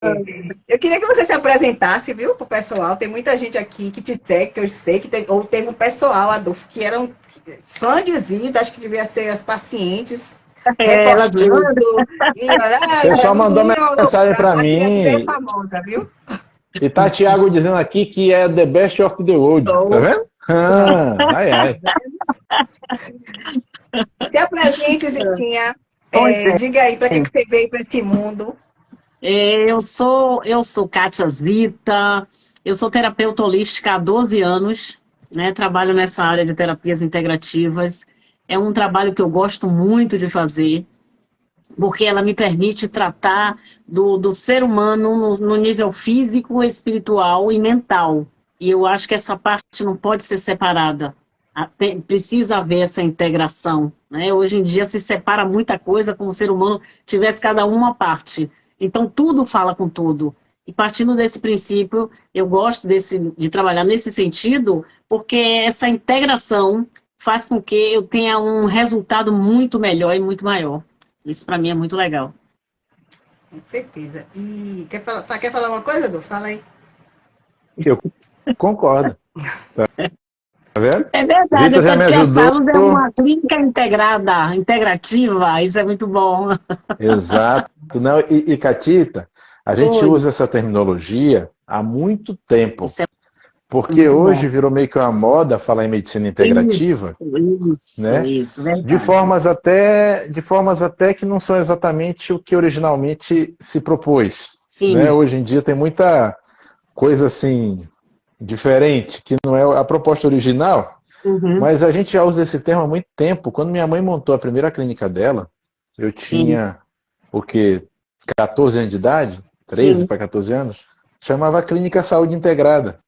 Eu queria que você se apresentasse, viu, pro pessoal. Tem muita gente aqui que te segue, que eu sei que tem, ou teve um pessoal, Adolfo, que eram fãzinhos, acho que devia ser as pacientes, Elas mesmas. repostando, e olha, O pessoal mandou mensagem para a criança é mim. famosa, viu? E tá Thiago dizendo aqui que é the best of the world. Tá vendo? Ai, ai. Se apresente, Zitinha. Pois é. Diga aí para que você veio para esse mundo. Eu sou Kátia Zita, eu sou terapeuta holística há 12 anos, né? Trabalho nessa área de terapias integrativas. É um trabalho que eu gosto muito de fazer, porque ela me permite tratar do ser humano no nível físico, espiritual e mental. E eu acho que essa parte não pode ser separada. Precisa haver essa integração, né? Hoje em dia se separa muita coisa, como o ser humano tivesse cada uma parte. Então, tudo fala com tudo. E partindo desse princípio, eu gosto de trabalhar nesse sentido, porque essa integração faz com que eu tenha um resultado muito melhor e muito maior. Isso, para mim, é muito legal. Com certeza. E quer falar uma coisa, Edu? Fala aí. Eu concordo. Tá vendo? É verdade, Rita já me porque a ajudou. Salus é uma clínica integrativa, isso é muito bom. Exato. Não, e Catita, a gente usa essa terminologia há muito tempo. Isso é Porque muito hoje bom. virou meio que uma moda falar em medicina integrativa, né? Isso, verdade. De formas até que não são exatamente o que originalmente se propôs. Sim. Né? Hoje em dia tem muita coisa assim diferente, que não é a proposta original, mas a gente já usa esse termo há muito tempo. Quando minha mãe montou a primeira clínica dela, eu tinha, o quê? 14 anos de idade? 13 para 14 anos? Chamava Clínica Saúde Integrada.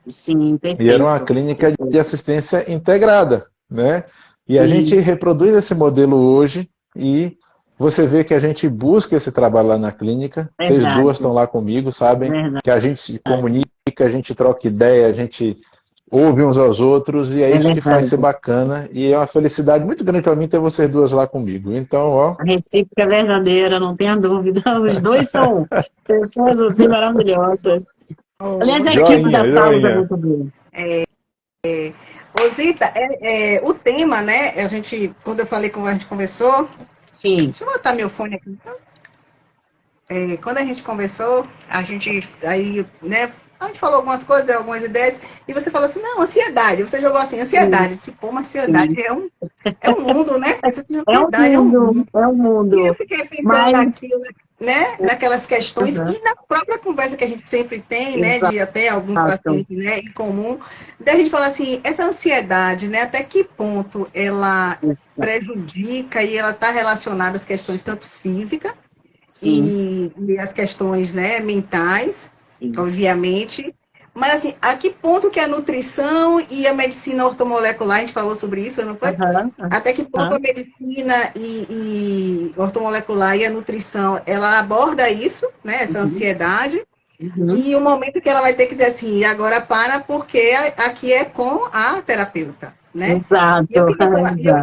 Sim, perfeito. E era uma clínica de assistência integrada, né? E a gente reproduz esse modelo hoje e você vê que a gente busca esse trabalho lá na clínica. Vocês duas estão lá comigo, sabem que a gente se comunica, a gente troca ideia, a gente ouve uns aos outros e é isso que faz ser bacana. E é uma felicidade muito grande para mim ter vocês duas lá comigo. Então, ó... A recíproca é verdadeira, não tenha dúvida. Os dois são pessoas assim maravilhosas. Aliás, a equipe da Salus é muito boa. Ô Zita, o tema, né? Quando eu falei como a gente conversou. Sim. Deixa eu botar meu fone aqui. Quando a gente conversou, a gente falou algumas coisas, deu algumas ideias, e você falou assim, não, ansiedade. Você jogou assim, ansiedade. Pô, mas ansiedade é um mundo, né? É um mundo. E eu fiquei pensando naquilo, né? Naquelas questões, e na própria conversa que a gente sempre tem, né? De até alguns pacientes, né, em comum, daí a gente fala assim, essa ansiedade, né? Até que ponto ela prejudica e ela está relacionada às questões tanto físicas e as questões, né, mentais, obviamente. Mas, assim, a que ponto que a nutrição e a medicina ortomolecular, a gente falou sobre isso, não foi? Até que ponto a medicina e ortomolecular e a nutrição, ela aborda isso, né, essa ansiedade, e o momento que ela vai ter que dizer assim, agora para, porque aqui é com a terapeuta, né? Exato. E eu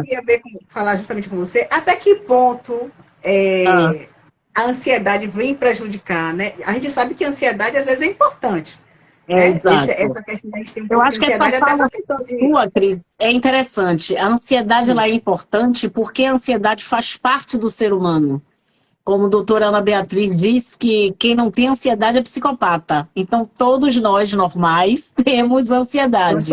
queria falar justamente com você, até que ponto a ansiedade vem prejudicar, né? A gente sabe que a ansiedade, às vezes, é importante. Exato. Essa questão da gente tem Eu acho que essa fala sua, Cris, é interessante. A ansiedade ela é importante porque a ansiedade faz parte do ser humano. Como a doutora Ana Beatriz diz, que quem não tem ansiedade é psicopata. Então, todos nós normais temos ansiedade.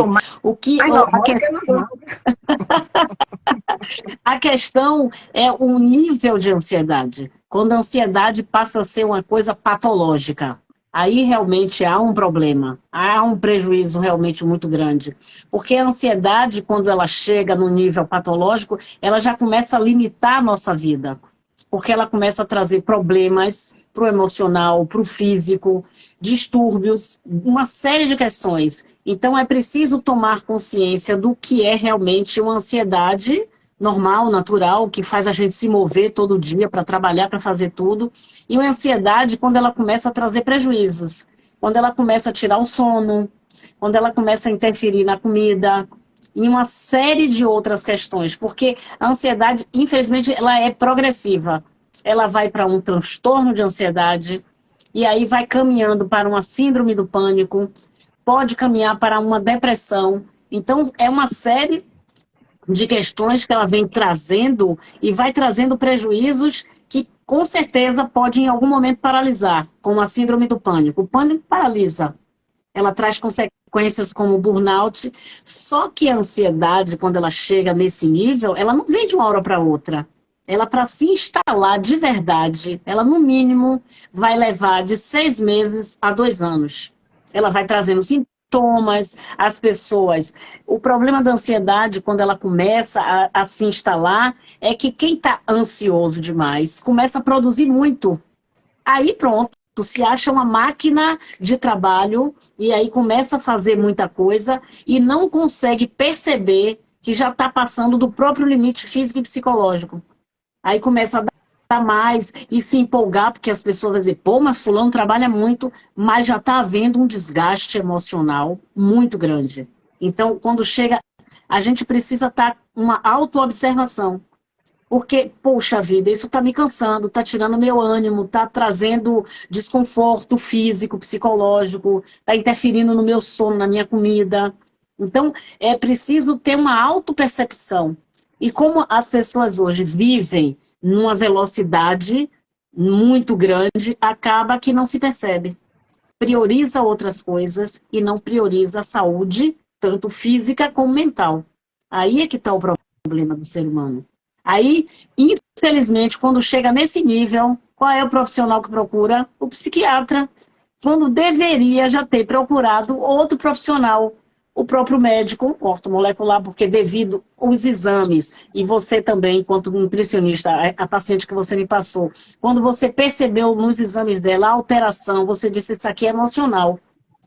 A questão é o nível de ansiedade. Quando a ansiedade passa a ser uma coisa patológica. Aí realmente há um problema, há um prejuízo realmente muito grande. Porque a ansiedade, quando ela chega no nível patológico, ela já começa a limitar a nossa vida. Porque ela começa a trazer problemas para o emocional, para o físico, distúrbios, uma série de questões. Então é preciso tomar consciência do que é realmente uma ansiedade normal, natural, que faz a gente se mover todo dia para trabalhar, para fazer tudo. E uma ansiedade quando ela começa a trazer prejuízos. Quando ela começa a tirar o sono, quando ela começa a interferir na comida, e uma série de outras questões. Porque a ansiedade, infelizmente, ela é progressiva. Ela vai para um transtorno de ansiedade, e aí vai caminhando para uma síndrome do pânico, pode caminhar para uma depressão. Então, é uma série de questões que ela vem trazendo e vai trazendo prejuízos que, com certeza, pode em algum momento paralisar, como a síndrome do pânico. O pânico paralisa. Ela traz consequências como burnout, só que a ansiedade, quando ela chega nesse nível, ela não vem de uma hora para outra. Ela, para se instalar de verdade, ela, no mínimo, vai levar de 6 meses a 2 anos. Ela vai trazendo sintomas, as pessoas... O problema da ansiedade, quando ela começa a se instalar, é que quem está ansioso demais começa a produzir muito. Aí pronto, se acha uma máquina de trabalho e aí começa a fazer muita coisa e não consegue perceber que já está passando do próprio limite físico e psicológico. Aí começa a dar mais e se empolgar, porque as pessoas vão dizer, pô, mas fulano trabalha muito, mas já está havendo um desgaste emocional muito grande. Então, quando chega, a gente precisa estar uma autoobservação. Porque, poxa vida, isso está me cansando, está tirando meu ânimo, está trazendo desconforto físico, psicológico, está interferindo no meu sono, na minha comida. Então, é preciso ter uma autopercepção. E como as pessoas hoje vivem numa velocidade muito grande, acaba que não se percebe. Prioriza outras coisas e não prioriza a saúde, tanto física como mental. Aí é que está o problema do ser humano. Aí, infelizmente, quando chega nesse nível, qual é o profissional que procura? O psiquiatra, quando deveria já ter procurado outro profissional, o próprio médico ortomolecular, porque devido aos exames, e você também, enquanto nutricionista, a paciente que você me passou, quando você percebeu nos exames dela a alteração, você disse, isso aqui é emocional.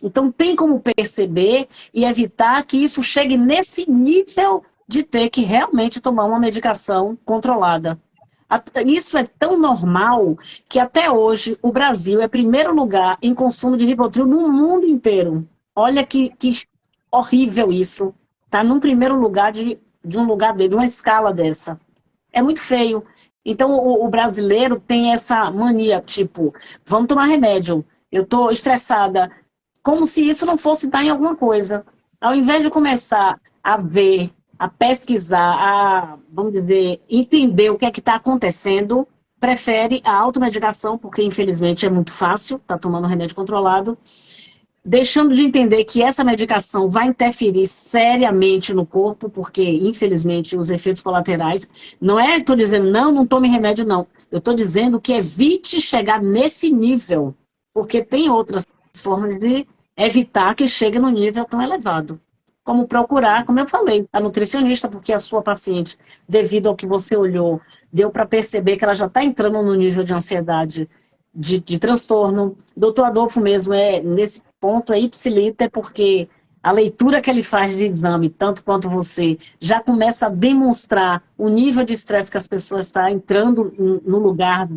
Então, tem como perceber e evitar que isso chegue nesse nível de ter que realmente tomar uma medicação controlada. Isso é tão normal que até hoje o Brasil é primeiro lugar em consumo de Rivotril no mundo inteiro. Olha que horrível isso. Está num primeiro lugar de um lugar de uma escala dessa. É muito feio. Então o brasileiro tem essa mania, tipo, vamos tomar remédio. Eu estou estressada. Como se isso não fosse dar em alguma coisa. Ao invés de começar a ver, a pesquisar, a, vamos dizer, entender o que é que está acontecendo, prefere a automedicação, porque infelizmente é muito fácil, está tomando remédio controlado, deixando de entender que essa medicação vai interferir seriamente no corpo, porque infelizmente os efeitos colaterais, não é, estou dizendo, não tome remédio não, eu estou dizendo que evite chegar nesse nível, porque tem outras formas de evitar que chegue no nível tão elevado. Como procurar, como eu falei, a nutricionista, porque a sua paciente, devido ao que você olhou, deu para perceber que ela já está entrando no nível de ansiedade, de transtorno. Doutor Adolfo mesmo nesse ponto, é ipsiliter, porque a leitura que ele faz de exame, tanto quanto você, já começa a demonstrar o nível de estresse que as pessoas estão entrando no lugar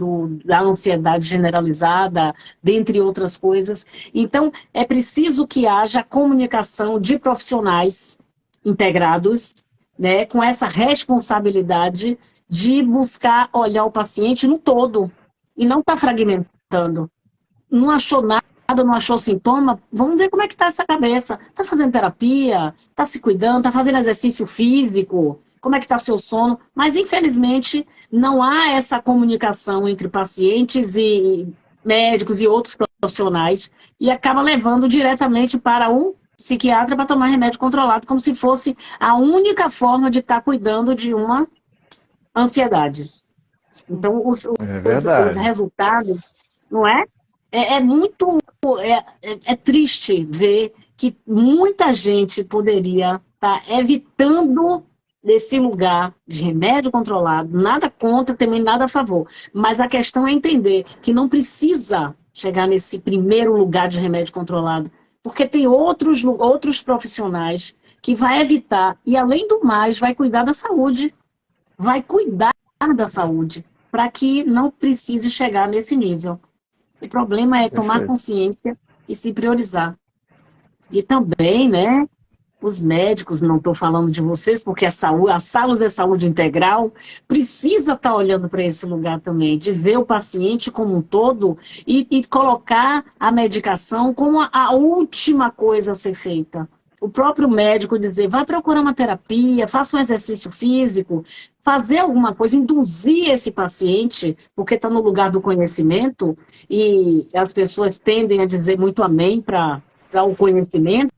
da ansiedade generalizada, dentre outras coisas. Então, é preciso que haja comunicação de profissionais integrados, né, com essa responsabilidade de buscar olhar o paciente no todo, e não estar fragmentando. Não achou nada, não achou sintoma, vamos ver como é que está essa cabeça. Está fazendo terapia? Está se cuidando? Está fazendo exercício físico? Como é que está seu sono? Mas, infelizmente, não há essa comunicação entre pacientes e médicos e outros profissionais e acaba levando diretamente para um psiquiatra para tomar remédio controlado, como se fosse a única forma de estar cuidando de uma ansiedade. Então, os resultados, não é? É triste ver que muita gente poderia estar evitando desse lugar de remédio controlado, nada contra, também nada a favor. Mas a questão é entender que não precisa chegar nesse primeiro lugar de remédio controlado, porque tem outros profissionais que vai evitar, e além do mais, vai cuidar da saúde. Vai cuidar da saúde, para que não precise chegar nesse nível. O problema é tomar consciência e se priorizar. E também, né, os médicos, não estou falando de vocês, porque as salas de saúde integral precisa estar olhando para esse lugar também, de ver o paciente como um todo e colocar a medicação como a última coisa a ser feita. O próprio médico dizer, vai procurar uma terapia, faça um exercício físico, fazer alguma coisa, induzir esse paciente, porque está no lugar do conhecimento, e as pessoas tendem a dizer muito amém para o conhecimento.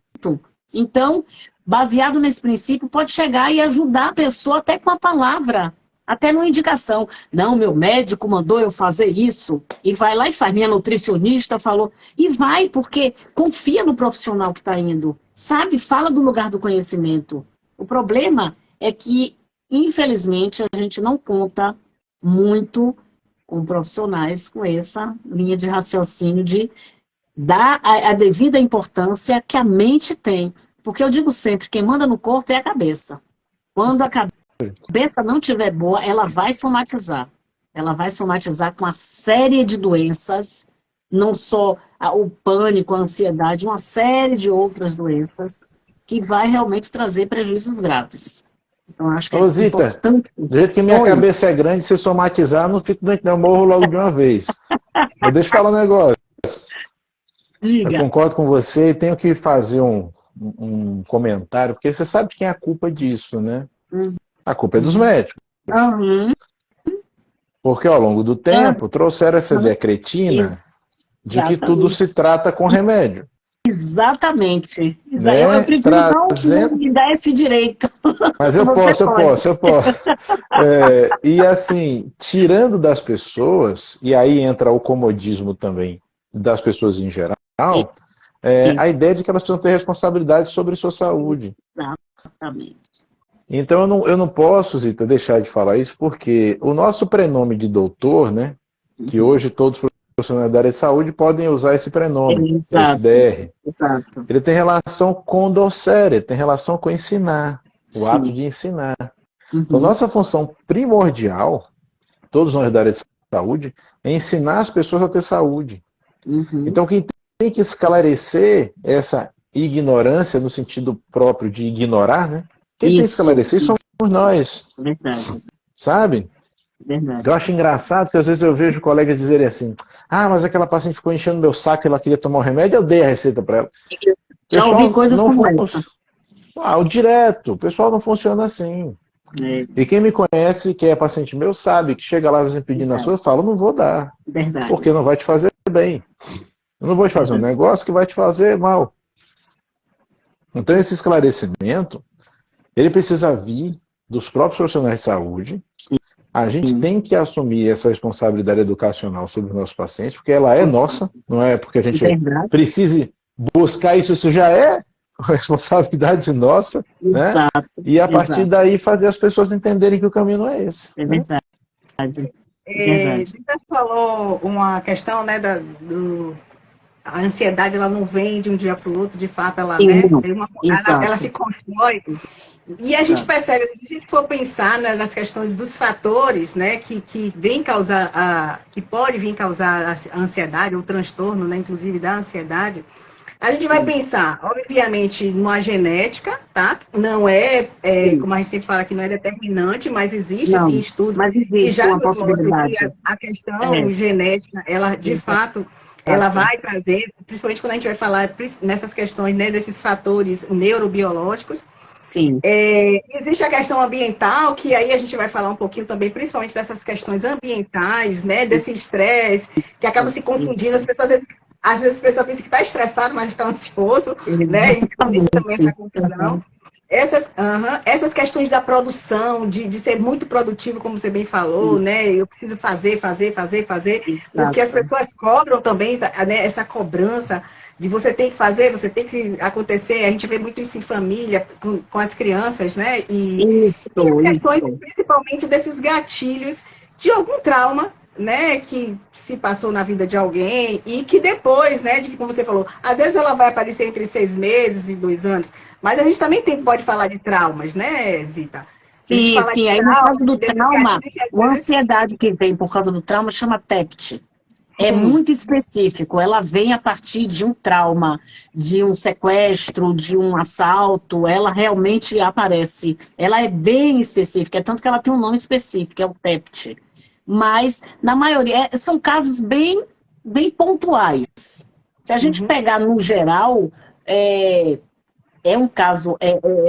Então, baseado nesse princípio, pode chegar e ajudar a pessoa até com a palavra, até numa indicação. Não, meu médico mandou eu fazer isso, e vai lá e faz. Minha nutricionista falou, e vai, porque confia no profissional que está indo. Sabe, fala do lugar do conhecimento. O problema é que, infelizmente, a gente não conta muito com profissionais com essa linha de raciocínio de dar a devida importância que a mente tem. Porque eu digo sempre, quem manda no corpo é a cabeça. Quando a cabeça não estiver boa, ela vai somatizar. Ela vai somatizar com uma série de doenças, não só o pânico, a ansiedade, uma série de outras doenças que vai realmente trazer prejuízos graves. Então, acho que Zita, importante. Do jeito que minha cabeça é grande, se somatizar, não fico doente, não, eu morro logo de uma vez. Mas deixa eu falar um negócio. Diga. Eu concordo com você e tenho que fazer um comentário, porque você sabe de quem é a culpa disso, né? A culpa é dos médicos. Porque ao longo do tempo trouxeram essa ideia cretina de que tudo se trata com remédio. Exatamente. Né? Eu prefiro não me dar esse direito. Mas eu posso. E assim, tirando das pessoas, e aí entra o comodismo também das pessoas em geral, a ideia de que elas precisam ter responsabilidade sobre sua saúde. Exatamente. Então eu não posso, Zita, deixar de falar isso, porque o nosso prenome de doutor, né, que hoje todos os profissionais da área de saúde podem usar esse prenome, esse DR. Exato. Ele tem relação com docere, tem relação com ensinar, o ato de ensinar. Então nossa função primordial, todos nós da área de saúde, é ensinar as pessoas a ter saúde. Então quem tem que esclarecer essa ignorância no sentido próprio de ignorar, né? Quem tem que esclarecer somos nós. Verdade. Sabe? Verdade. Eu acho engraçado que às vezes eu vejo colegas dizerem assim, mas aquela paciente ficou enchendo meu saco e ela queria tomar um remédio, eu dei a receita para ela. Já ouvi coisas como essa. O direto, o pessoal não funciona assim. E quem me conhece, que é paciente meu, sabe que chega lá pedindo as coisas, fala, não vou dar. Verdade. Porque não vai te fazer bem. Eu não vou te fazer um negócio que vai te fazer mal. Então esse esclarecimento, ele precisa vir dos próprios profissionais de saúde. A gente tem que assumir essa responsabilidade educacional sobre os nossos pacientes, porque ela é nossa, não é porque a gente precise buscar isso, isso já é responsabilidade nossa, né? E a partir daí fazer as pessoas entenderem que o caminho não é esse. É verdade. Você falou uma questão, né, a ansiedade, ela não vem de um dia para o outro, de fato, ela, né, ela se constrói. E a gente percebe, se a gente for pensar nas questões dos fatores, né, que vem causar que pode vir causar a ansiedade, o transtorno, né, inclusive da ansiedade, a gente vai pensar, obviamente, numa genética, tá? Não como a gente sempre fala que não é determinante, mas existe sim estudo. Mas existe uma possibilidade. A questão genética, ela, de fato, ela vai trazer, principalmente quando a gente vai falar nessas questões, né, desses fatores neurobiológicos. Sim. Existe a questão ambiental, que aí a gente vai falar um pouquinho também, principalmente dessas questões ambientais, né, desse estresse, que acaba se confundindo. As pessoas, às vezes a pessoa pensa que está estressado, mas está ansioso, né, e também essa confusão. Essas questões da produção, de ser muito produtivo, como você bem falou, né? Eu preciso fazer, porque as pessoas cobram também, né, essa cobrança de você tem que fazer, você tem que acontecer. A gente vê muito isso em família, com as crianças, né? E as questões, principalmente, desses gatilhos de algum trauma, né, que se passou na vida de alguém e que depois, né, de que, como você falou, às vezes ela vai aparecer entre 6 meses e 2 anos, mas a gente também pode falar de traumas, né, Zita? Sim, aí no caso do trauma, a ansiedade que vem por causa do trauma chama TEPT. É muito específico, ela vem a partir de um trauma, de um sequestro, de um assalto, ela realmente aparece. Ela é bem específica, é tanto que ela tem um nome específico, é o TEPT. Mas, na maioria, são casos bem pontuais. Se a gente pegar no geral, é um caso,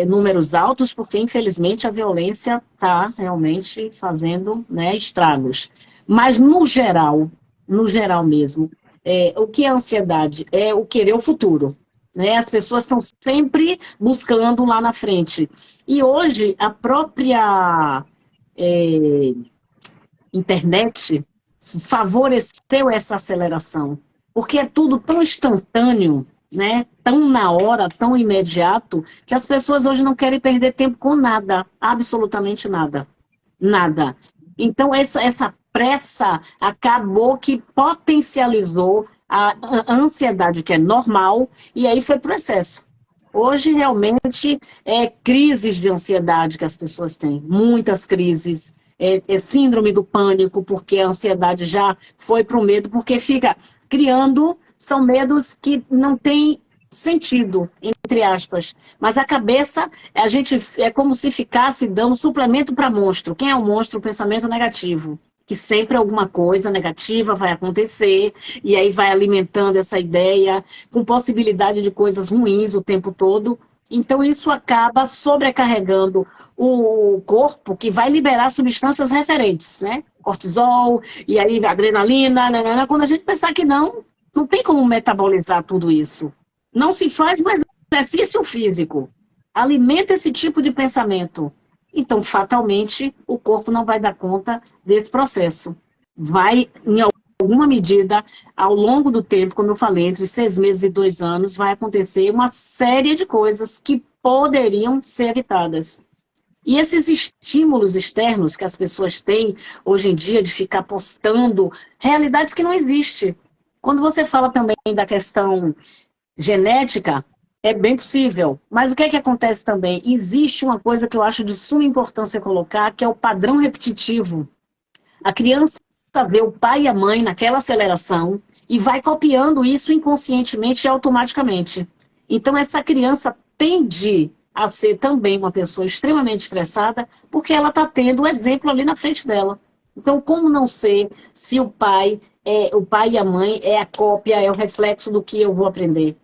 números altos, porque, infelizmente, a violência está realmente fazendo, né, estragos. Mas, no geral mesmo, o que é ansiedade? É o querer o futuro. Né? As pessoas estão sempre buscando lá na frente. E hoje, a própria internet favoreceu essa aceleração. Porque é tudo tão instantâneo, né? Tão na hora, tão imediato, que as pessoas hoje não querem perder tempo com nada. Absolutamente nada. Nada. Então, essa pressa acabou que potencializou a ansiedade, que é normal, e aí foi para o excesso. Hoje, realmente, crises de ansiedade que as pessoas têm, muitas crises, síndrome do pânico, porque a ansiedade já foi para o medo, porque fica criando, são medos que não têm sentido, entre aspas, mas a cabeça, a gente é como se ficasse dando suplemento para monstro. Quem é o monstro? O pensamento negativo, que sempre alguma coisa negativa vai acontecer, e aí vai alimentando essa ideia, com possibilidade de coisas ruins o tempo todo. Então isso acaba sobrecarregando o corpo, que vai liberar substâncias referentes, né? Cortisol, e aí adrenalina, nanana. Quando a gente pensar que não tem como metabolizar tudo isso. Não se faz um exercício físico. Alimenta esse tipo de pensamento. Então, fatalmente, o corpo não vai dar conta desse processo. Vai, em alguma medida, ao longo do tempo, como eu falei, entre 6 meses e 2 anos, vai acontecer uma série de coisas que poderiam ser evitadas. E esses estímulos externos que as pessoas têm hoje em dia de ficar postando realidades que não existem. Quando você fala também da questão genética, é bem possível. Mas o que é que acontece também? Existe uma coisa que eu acho de suma importância colocar, que é o padrão repetitivo. A criança vê o pai e a mãe naquela aceleração e vai copiando isso inconscientemente e automaticamente. Então essa criança tende a ser também uma pessoa extremamente estressada, porque ela está tendo o exemplo ali na frente dela. Então, como não ser se o pai e a mãe é a cópia, é o reflexo do que eu vou aprender?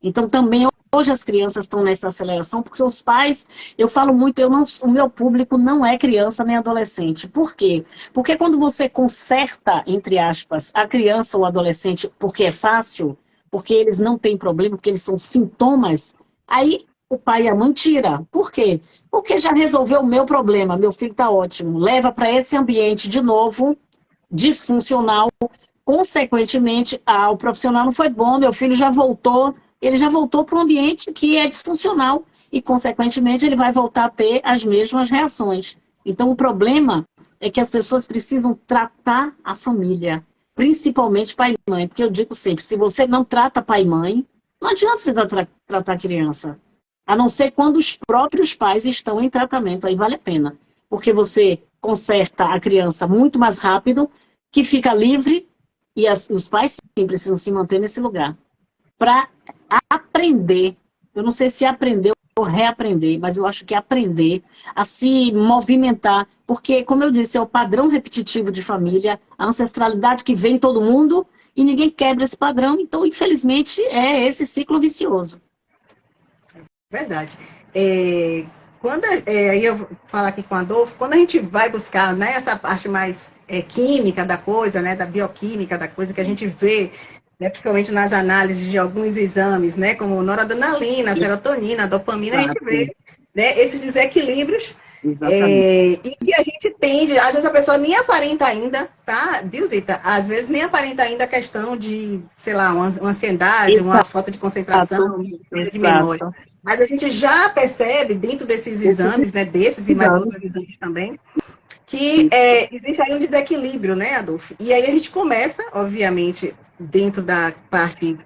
Então, também, hoje as crianças estão nessa aceleração, porque os pais, eu falo muito, o meu público não é criança nem adolescente. Por quê? Porque quando você conserta, entre aspas, a criança ou adolescente, porque é fácil, porque eles não têm problema, porque eles são sintomas, aí o pai e a mãe tira. Por quê? Porque já resolveu o meu problema, meu filho está ótimo. Leva para esse ambiente de novo, disfuncional, consequentemente, o profissional não foi bom, meu filho já voltou, ele já voltou para um ambiente que é disfuncional e, consequentemente, ele vai voltar a ter as mesmas reações. Então, o problema é que as pessoas precisam tratar a família, principalmente pai e mãe, porque eu digo sempre, se você não trata pai e mãe, não adianta você tratar a criança. A não ser quando os próprios pais estão em tratamento, aí vale a pena. Porque você conserta a criança muito mais rápido, que fica livre, e os pais sim precisam se manter nesse lugar. Para aprender, eu não sei se aprender ou reaprender, mas eu acho que aprender a se movimentar, porque, como eu disse, é o padrão repetitivo de família, a ancestralidade que vem em todo mundo, e ninguém quebra esse padrão, então, infelizmente, é esse ciclo vicioso. Verdade. Aí eu vou falar aqui com a Adolfo, quando a gente vai buscar, né, essa parte mais química da coisa, né, da bioquímica da coisa, que a gente vê, né, principalmente nas análises de alguns exames, né, como noradrenalina, serotonina, dopamina, exato, a gente vê, né, esses desequilíbrios. E que a gente tende, às vezes a pessoa nem aparenta ainda, tá, viu, Zita? Às vezes nem aparenta ainda a questão de, sei lá, uma ansiedade, exato, uma falta de concentração, de memória. Mas a gente já percebe, dentro desses exames, né, desses e mais outros exames também, que existe aí um desequilíbrio, né, Adolfo? E aí a gente começa, obviamente, dentro da parte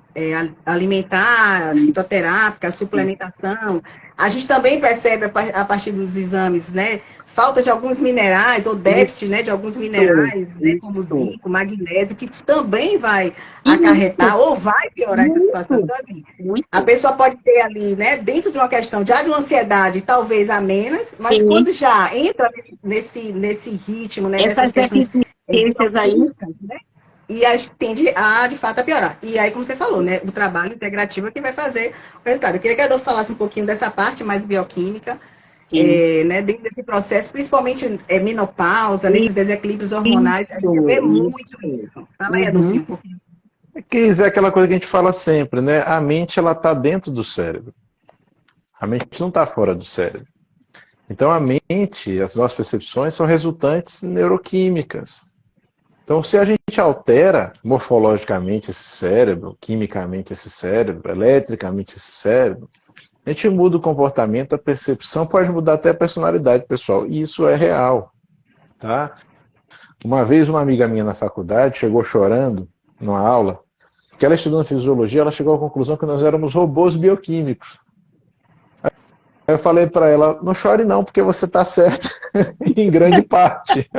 alimentar, fitoterápica, suplementação, A gente também percebe, a partir dos exames, né, falta de alguns minerais, ou déficit, né, de alguns minerais, né, como zinco, magnésio, que também vai acarretar ou vai piorar essa situação. Então, assim, a pessoa pode ter ali, né, dentro de uma questão já de uma ansiedade, talvez a menos, mas quando já entra nesse ritmo, né, essas deficiências aí, né, e aí tende a, de fato, a piorar. E aí, como você falou, né, o trabalho integrativo é que vai fazer o resultado. Eu queria que a Adolfo falasse um pouquinho dessa parte mais bioquímica, né, dentro desse processo, principalmente menopausa, nesses desequilíbrios hormonais, a gente vê muito isso. Fala aí, Adolfo, um pouquinho. É aquela coisa que a gente fala sempre, né? A mente, ela está dentro do cérebro. A mente não está fora do cérebro. Então, a mente, as nossas percepções são resultantes neuroquímicas. Então, se a gente altera morfologicamente esse cérebro, quimicamente esse cérebro, eletricamente esse cérebro, a gente muda o comportamento, a percepção, pode mudar até a personalidade, pessoal. E isso é real. Tá? Uma vez, uma amiga minha na faculdade chegou chorando numa aula, que ela estudando fisiologia, ela chegou à conclusão que nós éramos robôs bioquímicos. Aí eu falei para ela, não chore não, porque você está certo em grande parte.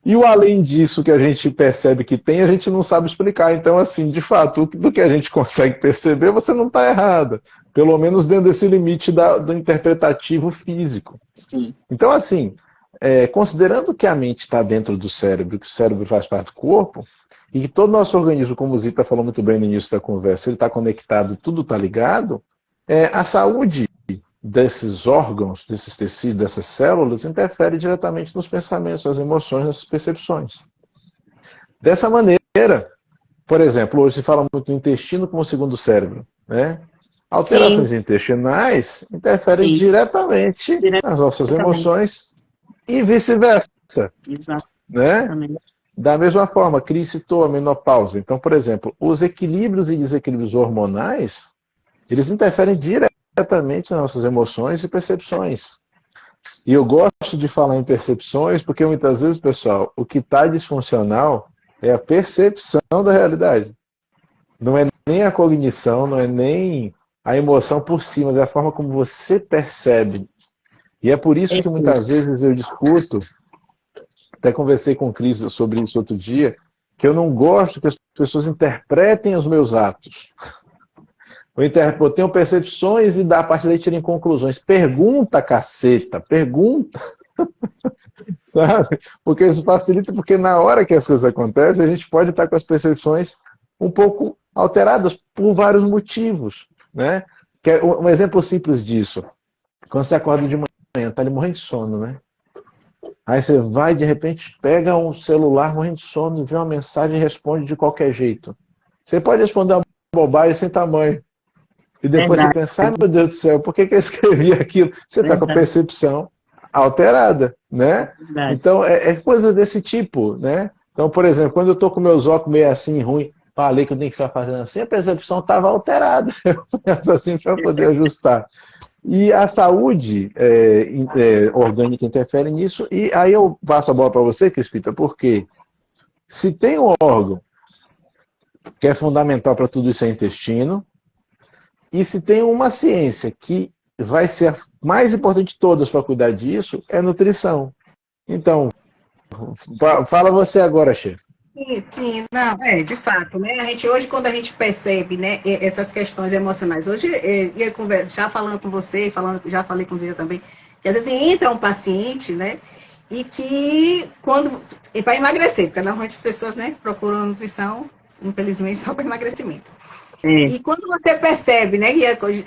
E o além disso que a gente percebe que tem, a gente não sabe explicar. Então, assim, de fato, do que a gente consegue perceber, você não está errada. Pelo menos dentro desse limite do interpretativo físico. Sim. Então, assim, considerando que a mente está dentro do cérebro, que o cérebro faz parte do corpo, e que todo o nosso organismo, como o Zita falou muito bem no início da conversa, ele está conectado, tudo está ligado, a saúde desses órgãos, desses tecidos, dessas células, interfere diretamente nos pensamentos, nas emoções, nas percepções. Dessa maneira, por exemplo, hoje se fala muito do intestino como segundo cérebro, né? Alterações intestinais interferem diretamente nas nossas emoções e vice-versa. Exato. Né? Da mesma forma, Cris citou a menopausa. Então, por exemplo, os equilíbrios e desequilíbrios hormonais, eles interferem diretamente nas nossas emoções e percepções. E eu gosto de falar em percepções porque muitas vezes, pessoal, o que está disfuncional é a percepção da realidade. Não é nem a cognição, não é nem a emoção por si, mas é a forma como você percebe. E é por isso que muitas vezes eu discuto, até conversei com o Cris sobre isso outro dia, que eu não gosto que as pessoas interpretem os meus atos. Eu tenho percepções e a partir daí tirem conclusões. Pergunta, caceta, pergunta. Sabe? Porque isso facilita, porque na hora que as coisas acontecem, a gente pode estar com as percepções um pouco alteradas por vários motivos. Né? Um exemplo simples disso. Quando você acorda de manhã, está ali morrendo de sono, né? Aí você vai, de repente, pega um celular morrendo de sono e vê uma mensagem e responde de qualquer jeito. Você pode responder uma bobagem sem tamanho. E depois você pensar, meu Deus do céu, por que eu escrevi aquilo? Você está com a percepção alterada, né? Então, coisas desse tipo, né? Então, por exemplo, quando eu estou com meus óculos meio assim, ruim, falei que eu tenho que ficar fazendo assim, a percepção estava alterada. Eu penso assim para poder ajustar. E a saúde orgânica interfere nisso. E aí eu passo a bola para você, Crispita, porque se tem um órgão que é fundamental para tudo isso é intestino, e se tem uma ciência que vai ser a mais importante de todas para cuidar disso, é nutrição. Então, fala você agora, chefe. Sim, não, de fato, né? A gente hoje, quando a gente percebe, né, essas questões emocionais, hoje, já falando com você, já falei com o Zia também, que às vezes entra um paciente, né, e que para emagrecer, porque normalmente as pessoas, né, procuram nutrição, infelizmente, só para emagrecimento. E quando você percebe, né,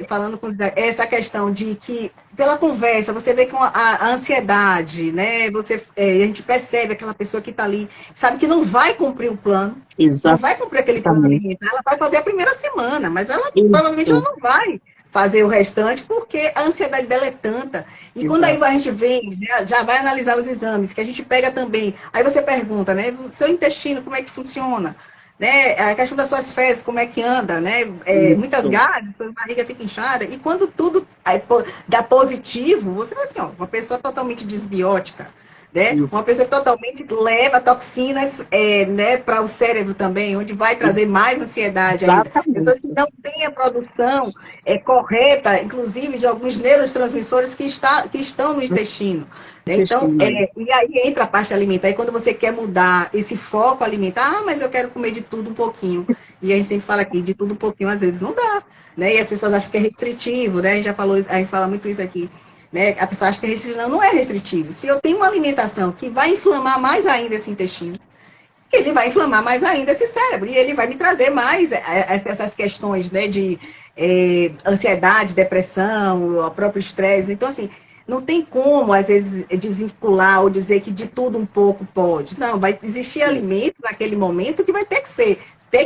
falando com essa questão de que, pela conversa, você vê que a ansiedade, né, a gente percebe aquela pessoa que está ali, sabe que não vai cumprir o plano, não vai cumprir aquele plano alimentar, ela vai fazer a primeira semana, mas provavelmente ela não vai fazer o restante, porque a ansiedade dela é tanta. E quando aí a gente vem, já vai analisar os exames, que a gente pega também, aí você pergunta, né, seu intestino, como é que funciona? Né, a questão das suas fezes, como é que anda, né? Muitas gases, a barriga fica inchada, e quando tudo dá positivo, você vai assim, ó, uma pessoa totalmente desbiótica, né? Uma pessoa que totalmente leva toxinas né, para o cérebro também, onde vai trazer mais ansiedade ainda. Pessoas que não têm a produção correta, inclusive de alguns neurotransmissores que estão no intestino. Então, e aí entra a parte alimentar. E quando você quer mudar esse foco alimentar, mas eu quero comer de tudo um pouquinho. E a gente sempre fala aqui, de tudo um pouquinho, às vezes não dá. Né? E as pessoas acham que é restritivo, né? A gente já falou, a gente fala muito isso aqui. Né? A pessoa acha que é restritivo. Não é restritivo. Se eu tenho uma alimentação que vai inflamar mais ainda esse intestino, ele vai inflamar mais ainda esse cérebro. E ele vai me trazer mais essas questões, né, de ansiedade, depressão, o próprio estresse. Então, assim, não tem como, às vezes, desvincular ou dizer que de tudo um pouco pode. Não, vai existir alimento naquele momento que vai ter que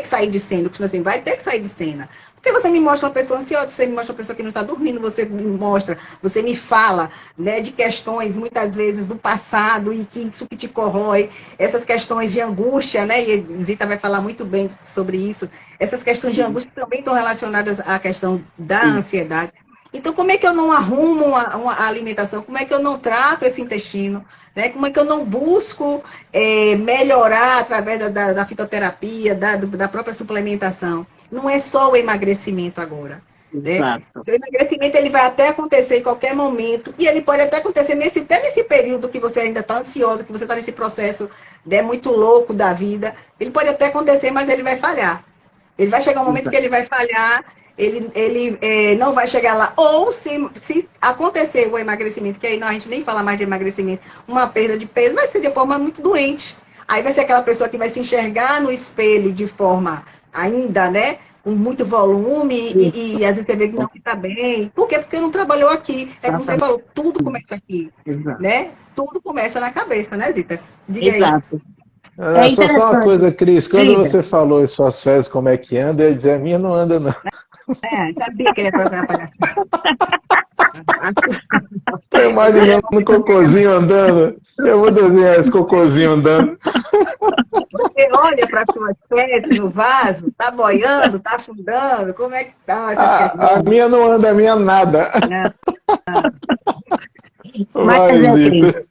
sair de cena. Tipo assim, vai ter que sair de cena. Porque você me mostra uma pessoa ansiosa, você me mostra uma pessoa que não está dormindo, você me fala, né, de questões, muitas vezes, do passado, e que isso que te corrói, essas questões de angústia, né, e Zita vai falar muito bem sobre isso, essas questões de angústia também estão relacionadas à questão da ansiedade. Então, como é que eu não arrumo uma alimentação? Como é que eu não trato esse intestino? Né? Como é que eu não busco melhorar através da fitoterapia, da própria suplementação? Não é só o emagrecimento agora. Né? O emagrecimento ele vai até acontecer em qualquer momento, e ele pode até acontecer até nesse período que você ainda está ansioso, que você está nesse processo muito louco da vida. Ele pode até acontecer, mas ele vai falhar. Ele vai chegar um momento que ele vai falhar. Ele não vai chegar lá. Ou se acontecer o emagrecimento, que aí não, a gente nem fala mais de emagrecimento, uma perda de peso, vai ser de forma muito doente. Aí vai ser aquela pessoa que vai se enxergar no espelho de forma ainda, né, com muito volume, e às vezes você vê que não está bem. Por quê? Porque não trabalhou aqui. É como você falou, tudo começa aqui. Né? Tudo começa na cabeça, né, Zita? Diga Exato. Aí. Só uma coisa, Cris, quando você falou em suas fezes como é que anda, eu ia dizer, a minha não anda, não. Sabia que ele ia procurar palhaçada. Tô imaginando um cocôzinho andando. Eu vou desenhar esse cocôzinho andando. Você olha para as suas fezes no vaso, tá boiando, tá afundando, como é que tá? A minha não anda, a minha nada. Mas, Cris,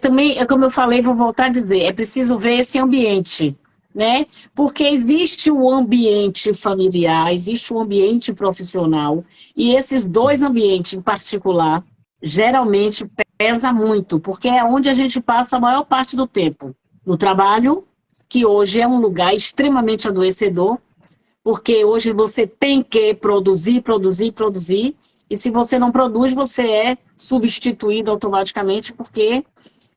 também, como eu falei, vou voltar a dizer, é preciso ver esse ambiente. Né? Porque existe o ambiente familiar, existe o ambiente profissional, e esses dois ambientes em particular, geralmente pesa muito, porque é onde a gente passa a maior parte do tempo. No trabalho, que hoje é um lugar extremamente adoecedor, porque hoje você tem que produzir, e se você não produz, você é substituído automaticamente, porque...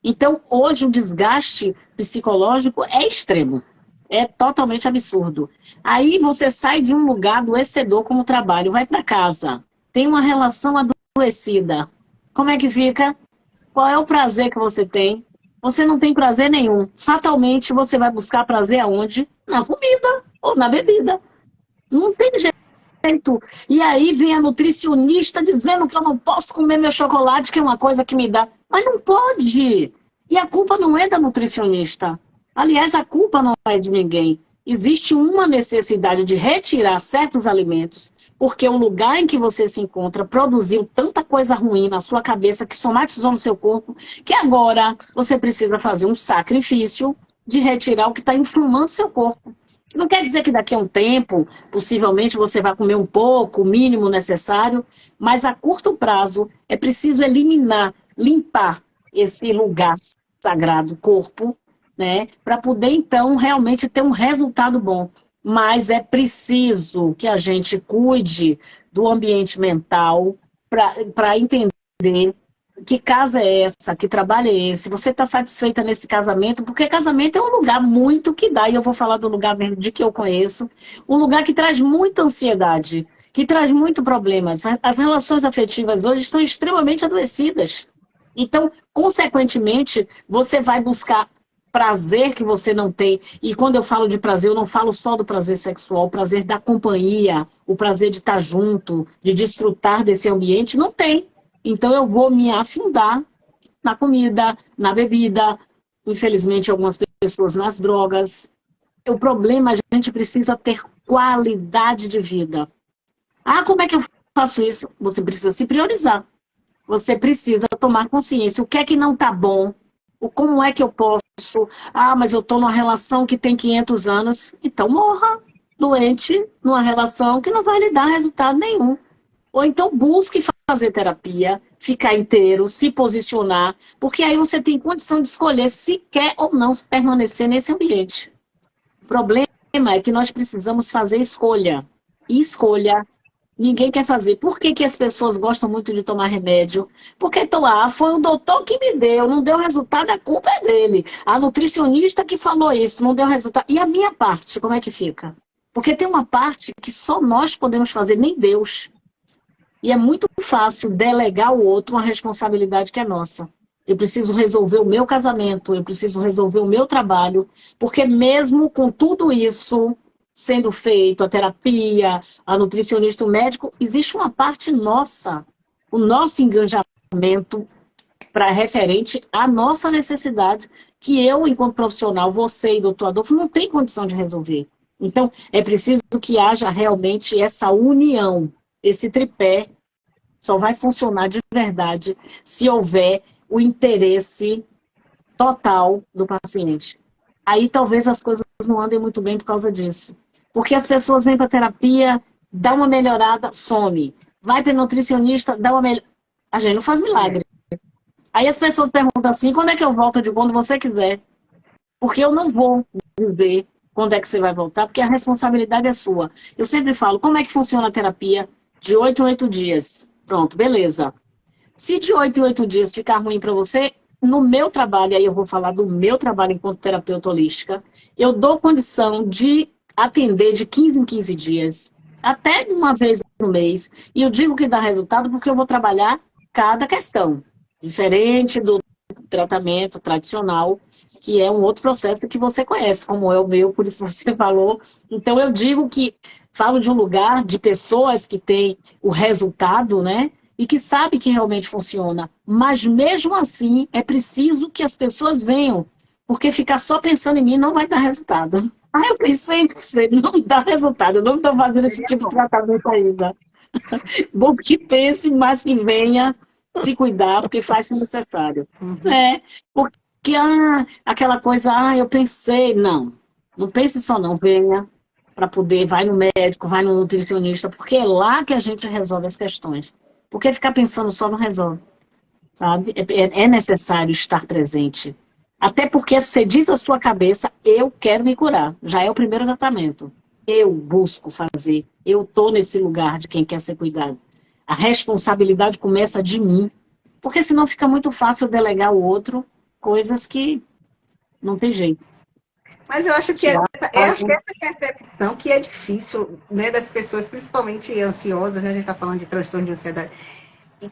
Então, hoje o desgaste psicológico é extremo. É totalmente absurdo. Aí você sai de um lugar adoecedor como trabalho, vai para casa, tem uma relação adoecida. Como é que fica? Qual é o prazer que você tem? Você não tem prazer nenhum. Fatalmente você vai buscar prazer aonde? Na comida ou na bebida. Não tem jeito. E aí vem a nutricionista dizendo que eu não posso comer meu chocolate, que é uma coisa que me dá. Mas não pode. E a culpa não é da nutricionista. Aliás, a culpa não é de ninguém. Existe uma necessidade de retirar certos alimentos, porque o lugar em que você se encontra produziu tanta coisa ruim na sua cabeça, que somatizou no seu corpo, que agora você precisa fazer um sacrifício de retirar o que está inflamando seu corpo. Não quer dizer que daqui a um tempo, possivelmente, você vai comer um pouco, o mínimo necessário, mas a curto prazo é preciso eliminar, limpar esse lugar sagrado, corpo, né, para poder, então, realmente ter um resultado bom. Mas é preciso que a gente cuide do ambiente mental para entender que casa é essa, que trabalho é esse, você está satisfeita nesse casamento, porque casamento é um lugar muito que dá, e eu vou falar do lugar mesmo de que eu conheço, um lugar que traz muita ansiedade, que traz muito problemas. As relações afetivas hoje estão extremamente adoecidas. Então, consequentemente, você vai buscar prazer que você não tem. E quando eu falo de prazer, eu não falo só do prazer sexual, o prazer da companhia, o prazer de estar junto, de desfrutar desse ambiente, não tem. Então eu vou me afundar na comida, na bebida, infelizmente algumas pessoas nas drogas. O problema, a gente precisa ter qualidade de vida. Ah, como é que eu faço isso? Você precisa se priorizar. Você precisa tomar consciência. O que é que não está bom? Como é que eu posso? Ah, mas eu estou numa relação que tem 500 anos. Então morra doente numa relação que não vai lhe dar resultado nenhum. Ou então busque fazer terapia, ficar inteiro, se posicionar, porque aí você tem condição de escolher se quer ou não permanecer nesse ambiente. O problema é que nós precisamos fazer escolha. E escolha ninguém quer fazer. Por que as pessoas gostam muito de tomar remédio? Porque foi o doutor que me deu, não deu resultado, a culpa é dele. A nutricionista que falou isso, não deu resultado. E a minha parte, como é que fica? Porque tem uma parte que só nós podemos fazer, nem Deus. E é muito fácil delegar ao outro uma responsabilidade que é nossa. Eu preciso resolver o meu casamento, eu preciso resolver o meu trabalho, porque mesmo com tudo isso sendo feito, a terapia, a nutricionista, o médico, existe uma parte nossa, o nosso engajamento para referente à nossa necessidade, que eu, enquanto profissional, você e doutor Adolfo, não tem condição de resolver. Então, é preciso que haja realmente essa união, esse tripé só vai funcionar de verdade se houver o interesse total do paciente. Aí talvez as coisas não andem muito bem por causa disso. Porque as pessoas vêm para a terapia, dá uma melhorada, some. Vai para o nutricionista, dá uma melhorada. A gente não faz milagre. Aí as pessoas perguntam assim, quando é que eu volto? De quando você quiser. Porque eu não vou dizer quando é que você vai voltar, porque a responsabilidade é sua. Eu sempre falo, como é que funciona a terapia? De 8 em 8 dias. Pronto, beleza. Se de 8 em 8 dias ficar ruim para você, no meu trabalho, aí eu vou falar do meu trabalho enquanto terapeuta holística, eu dou condição de atender de 15 em 15 dias, até uma vez no mês. E eu digo que dá resultado porque eu vou trabalhar cada questão, diferente do tratamento tradicional, que é um outro processo que você conhece, como é o meu, por isso você falou. Então eu digo que, falo de um lugar de pessoas que têm o resultado, né? E que sabe que realmente funciona. Mas mesmo assim, é preciso que as pessoas venham, porque ficar só pensando em mim não vai dar resultado. Ah, eu pensei em você, não dá resultado, eu não estou fazendo esse tipo de tratamento ainda. Bom que pense, mas que venha se cuidar, porque faz ser necessário. Porque aquela coisa, eu pensei, não pense só não, venha para poder, vai no médico, vai no nutricionista, porque é lá que a gente resolve as questões. Porque ficar pensando só não resolve, sabe? É necessário estar presente. Até porque você diz à sua cabeça, eu quero me curar. Já é o primeiro tratamento. Eu busco fazer. Eu estou nesse lugar de quem quer ser cuidado. A responsabilidade começa de mim. Porque senão fica muito fácil delegar ao outro coisas que não tem jeito. Mas eu acho que essa percepção que é difícil, né, das pessoas, principalmente ansiosas, né, a gente está falando de transtorno de ansiedade, e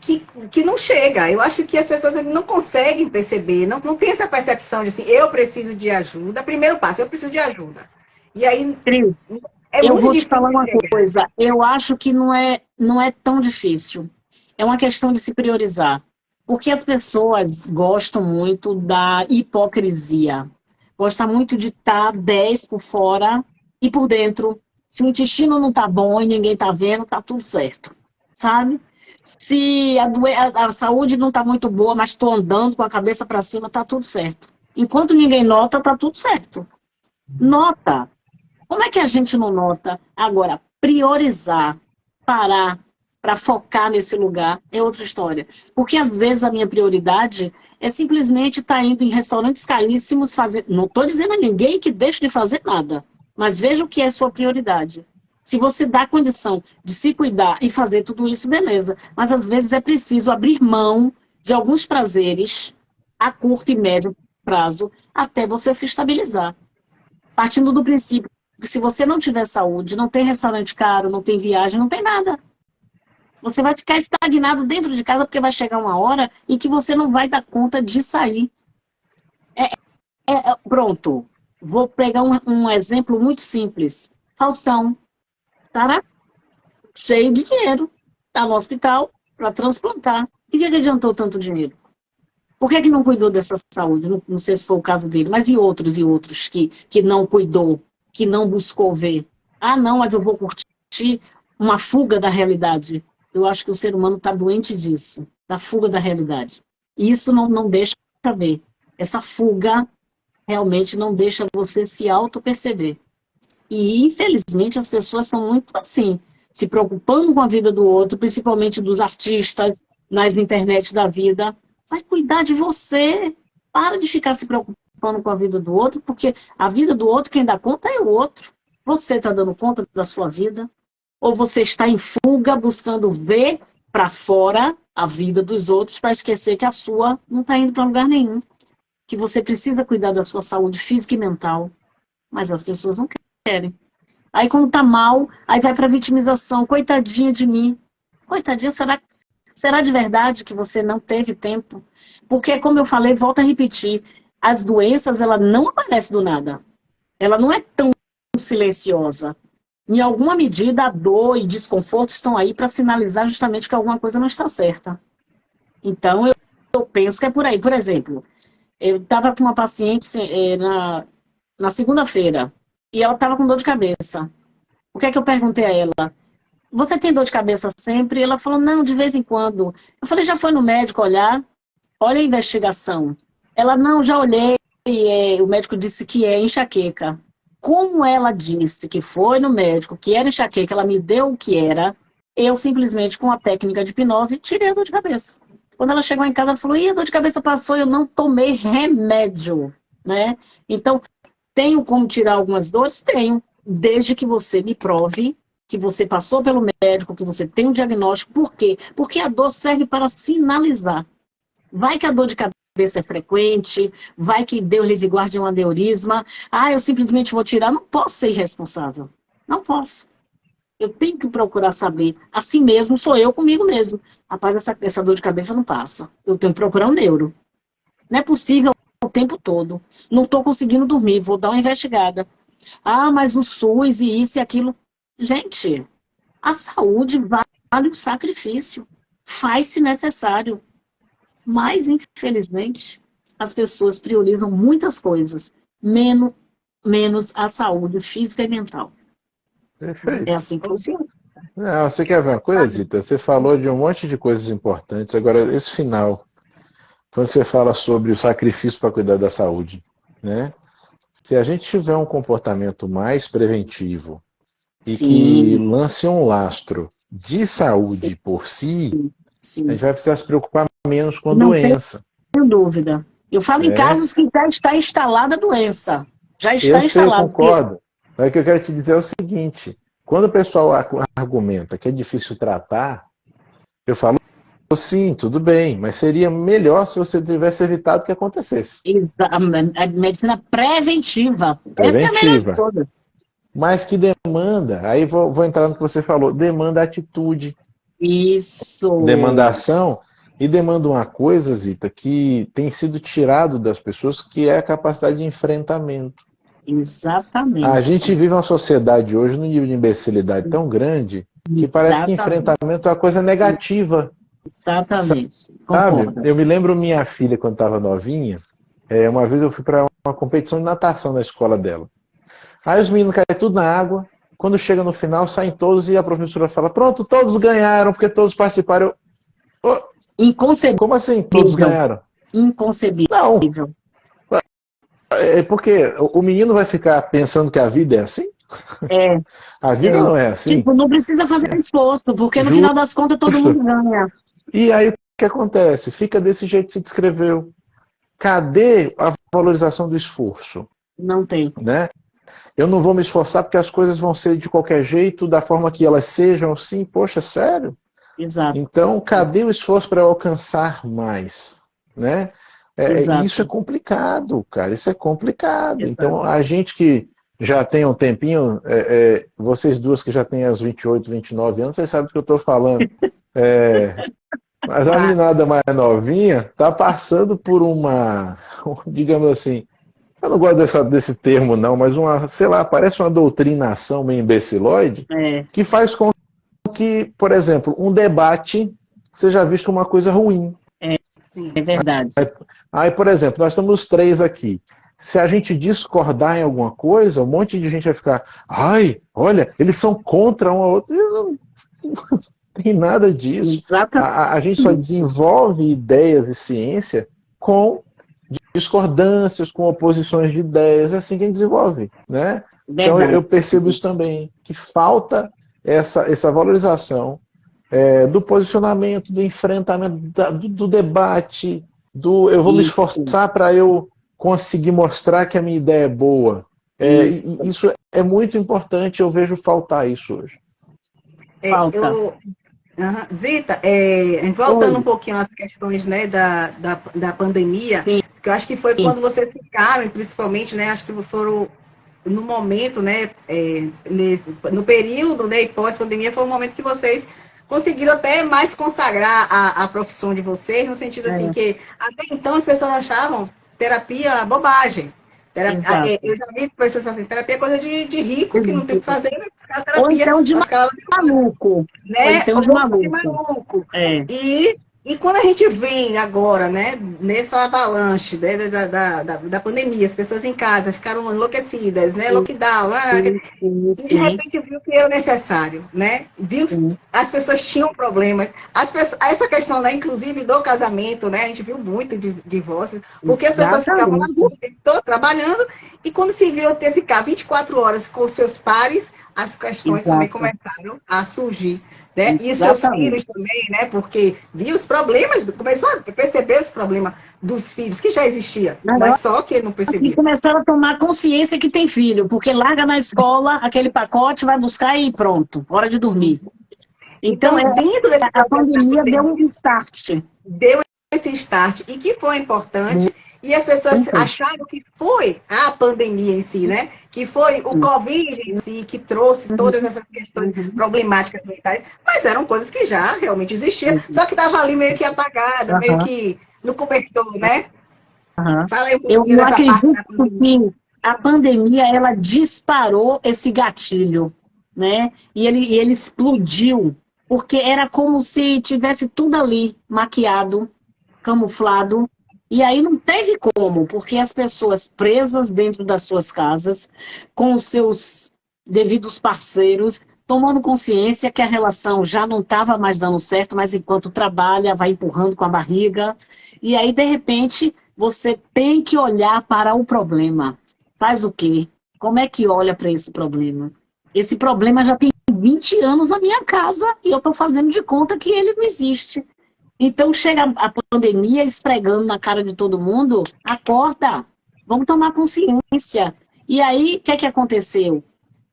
que não chega. Eu acho que as pessoas não conseguem perceber, não tem essa percepção de assim, eu preciso de ajuda. Primeiro passo, eu preciso de ajuda. E aí, Cris, eu vou te falar uma coisa. Eu acho que não é tão difícil. É uma questão de se priorizar. Porque as pessoas gostam muito da hipocrisia. Gosta muito de estar 10 por fora e por dentro. Se o intestino não tá bom e ninguém tá vendo, tá tudo certo. Sabe? Se a saúde não tá muito boa, mas estou andando com a cabeça para cima, tá tudo certo. Enquanto ninguém nota, tá tudo certo. Nota. Como é que a gente não nota? Agora, priorizar, parar para focar nesse lugar é outra história. Porque às vezes a minha prioridade é simplesmente estar indo em restaurantes caríssimos fazer... Não estou dizendo a ninguém que deixe de fazer nada, mas veja o que é sua prioridade. Se você dá condição de se cuidar e fazer tudo isso, beleza. Mas às vezes é preciso abrir mão de alguns prazeres a curto e médio prazo até você se estabilizar. Partindo do princípio que se você não tiver saúde, não tem restaurante caro, não tem viagem, não tem nada. Você vai ficar estagnado dentro de casa porque vai chegar uma hora em que você não vai dar conta de sair. Pronto. Vou pegar um exemplo muito simples. Faustão. Tá cheio de dinheiro. Tá no hospital para transplantar. E que adiantou tanto dinheiro? Por que não cuidou dessa saúde? Não sei se foi o caso dele, mas e outros que não cuidou, que não buscou ver? Ah, não, mas eu vou curtir uma fuga da realidade. Eu acho que o ser humano está doente disso. da fuga da realidade. E isso não deixa ver. Essa fuga realmente não deixa você se auto-perceber. E, infelizmente, as pessoas estão muito assim, se preocupando com a vida do outro, principalmente dos artistas, nas internet da vida. Vai cuidar de você. Para de ficar se preocupando com a vida do outro, porque a vida do outro, quem dá conta é o outro. Você está dando conta da sua vida? Ou você está em fuga, buscando ver para fora a vida dos outros, para esquecer que a sua não está indo para lugar nenhum? Que você precisa cuidar da sua saúde física e mental. Mas as pessoas não querem. Aí quando tá mal, aí vai para vitimização. Coitadinha de mim. Coitadinha, será de verdade que você não teve tempo? Porque, como eu falei, volto a repetir, as doenças, ela não aparece do nada. Ela não é tão silenciosa. Em alguma medida, a dor e desconforto estão aí para sinalizar justamente que alguma coisa não está certa. Então, eu penso que é por aí. Por exemplo, eu estava com uma paciente na segunda-feira e ela estava com dor de cabeça. O que é que eu perguntei a ela? Você tem dor de cabeça sempre? Ela falou, não, de vez em quando. Eu falei, já foi no médico olhar? Olha a investigação. Ela, não, já olhei, o médico disse que é enxaqueca. Como ela disse que foi no médico, que era enxaqueca, ela me deu o que era, eu simplesmente, com a técnica de hipnose, tirei a dor de cabeça. Quando ela chegou em casa, ela falou, a dor de cabeça passou, eu não tomei remédio, né? Então, tenho como tirar algumas dores? Tenho, desde que você me prove que você passou pelo médico, que você tem um diagnóstico. Por quê? Porque a dor serve para sinalizar. Vai que a dor de cabeça é frequente, vai que Deus lhe guarde um aneurisma. Eu simplesmente vou tirar. Não posso ser irresponsável. Não posso. Eu tenho que procurar saber. Assim mesmo sou eu comigo mesmo. Rapaz, essa dor de cabeça não passa. Eu tenho que procurar um neuro. Não é possível o tempo todo. Não estou conseguindo dormir, vou dar uma investigada. Mas o SUS e isso e aquilo. Gente, a saúde vale o sacrifício. Faz-se necessário. Mas, infelizmente, as pessoas priorizam muitas coisas, menos a saúde física e mental. Perfeito. É assim que funciona. Não, você quer ver uma coisa, Zita? Você falou de um monte de coisas importantes. Agora, esse final, quando você fala sobre o sacrifício para cuidar da saúde, né? Se a gente tiver um comportamento mais preventivo e Sim. que lance um lastro de saúde Sim. por si, Sim. a gente vai precisar se preocupar menos com a Não doença. tenho dúvida. Eu falo em casos que já está instalada a doença. Já está instalada. Eu concordo. Mas o que eu quero te dizer é o seguinte, quando o pessoal argumenta que é difícil tratar, eu falo, sim, tudo bem, mas seria melhor se você tivesse evitado que acontecesse. A medicina preventiva. Essa é a melhor de todas. Mas que demanda, aí vou entrar no que você falou, demanda atitude. Isso. Demanda ação e demanda uma coisa, Zita, que tem sido tirado das pessoas, que é a capacidade de enfrentamento. Exatamente. A gente vive uma sociedade hoje num nível de imbecilidade tão grande que parece que enfrentamento é uma coisa negativa. Exatamente. Sabe? Eu me lembro minha filha, quando estava novinha, uma vez eu fui para uma competição de natação na escola dela. Aí os meninos caem tudo na água, quando chega no final, saem todos e a professora fala, pronto, todos ganharam, porque todos participaram. Inconcebível. Como assim, todos ganharam? Inconcebível. Não. É porque o menino vai ficar pensando que a vida é assim? A vida não é assim. Tipo, não precisa fazer esforço, porque no final das contas todo mundo ganha. E aí o que acontece? Fica desse jeito que se descreveu. Cadê a valorização do esforço? Não tem. Né? Eu não vou me esforçar porque as coisas vão ser de qualquer jeito, da forma que elas sejam, sim. Poxa, sério? Exato. Então, cadê o esforço para alcançar mais? Né? Isso é complicado, cara. Isso é complicado. Exato. Então, a gente que já tem um tempinho, vocês duas que já têm os 28, 29 anos, vocês sabem do que eu estou falando. Mas a meninada mais novinha está passando por uma, digamos assim, eu não gosto desse termo não, mas sei lá, parece uma doutrinação meio imbecilóide, que faz com que, por exemplo, um debate seja visto como uma coisa ruim. É verdade. Aí, por exemplo, nós estamos os três aqui. Se a gente discordar em alguma coisa, um monte de gente vai ficar, olha, eles são contra um ao outro. tem nada disso. Exatamente. A gente só desenvolve ideias e ciência com discordâncias, com oposições de ideias, é assim que a gente desenvolve, né? Então eu percebo isso também, que falta essa valorização do posicionamento, do enfrentamento, do debate, eu vou me esforçar para eu conseguir mostrar que a minha ideia é boa. Isso é muito importante, eu vejo faltar isso hoje. Falta. Zita, voltando um pouquinho às questões, né, da pandemia, Sim. que eu acho que foi quando vocês ficaram, principalmente, né, acho que foram no momento, né, no período, né, e pós-pandemia, foi um momento que vocês conseguiram até mais consagrar a profissão de vocês, no sentido assim, que até então as pessoas achavam terapia bobagem. Eu já vi pessoas assim, terapia é coisa de rico, que não tem o que fazer, vai buscar terapia. Ou então de maluco. Né? Ou então de maluco. E quando a gente vem agora, né, nessa avalanche, né, da pandemia, as pessoas em casa ficaram enlouquecidas, né, lockdown, e de repente viu que era necessário, né, viu que as pessoas tinham problemas, essa questão, né, inclusive do casamento, né, a gente viu muito de divórcios, porque as pessoas ficavam na rua, trabalhando, e quando se viu ter que ficar 24 horas com seus pares, as questões também começaram a surgir, né? E os seus filhos também, né? Porque viu os problemas, começou a perceber os problemas dos filhos, que já existia, mas só que não percebia. E começaram a tomar consciência que tem filho, porque larga na escola aquele pacote, vai buscar e pronto, hora de dormir. Então dentro desse a pandemia deu um start. Deu esse start, e que foi importante, e as pessoas acharam que foi a pandemia em si, né? Que foi o Covid em si, que trouxe todas essas questões problemáticas mentais, mas eram coisas que já realmente existiam, só que estava ali meio que apagada, meio que no cobertor, né? Fala aí um pouquinho dessa parte da pandemia. Que a pandemia, ela disparou esse gatilho, né? E ele explodiu, porque era como se tivesse tudo ali, maquiado, camuflado, e aí não teve como, porque as pessoas presas dentro das suas casas, com os seus devidos parceiros, tomando consciência que a relação já não estava mais dando certo, mas enquanto trabalha, vai empurrando com a barriga, e aí, de repente, você tem que olhar para o problema. Faz o quê? Como é que olha para esse problema? Esse problema já tem 20 anos na minha casa, e eu estou fazendo de conta que ele não existe. Então chega a pandemia esfregando na cara de todo mundo, acorda, vamos tomar consciência. E aí, o que aconteceu?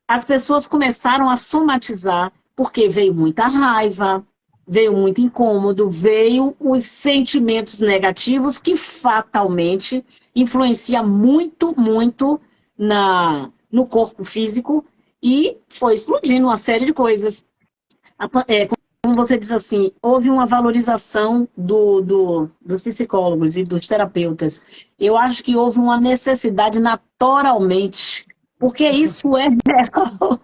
As pessoas começaram a somatizar, porque veio muita raiva, veio muito incômodo, veio os sentimentos negativos que fatalmente influenciam muito, muito no corpo físico, e foi explodindo uma série de coisas. Como você diz assim, houve uma valorização dos psicólogos e dos terapeutas. Eu acho que houve uma necessidade naturalmente, porque isso é real.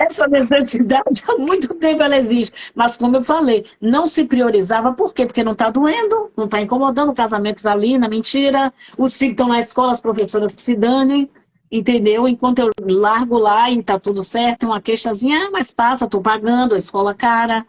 Essa necessidade há muito tempo ela existe. Mas como eu falei, não se priorizava. Por quê? Porque não está doendo, não está incomodando, o casamento está ali, na mentira, os filhos estão na escola, as professoras que se danem. Entendeu? Enquanto eu largo lá e tá tudo certo, tem uma queixazinha, mas passa, tô pagando, a escola cara.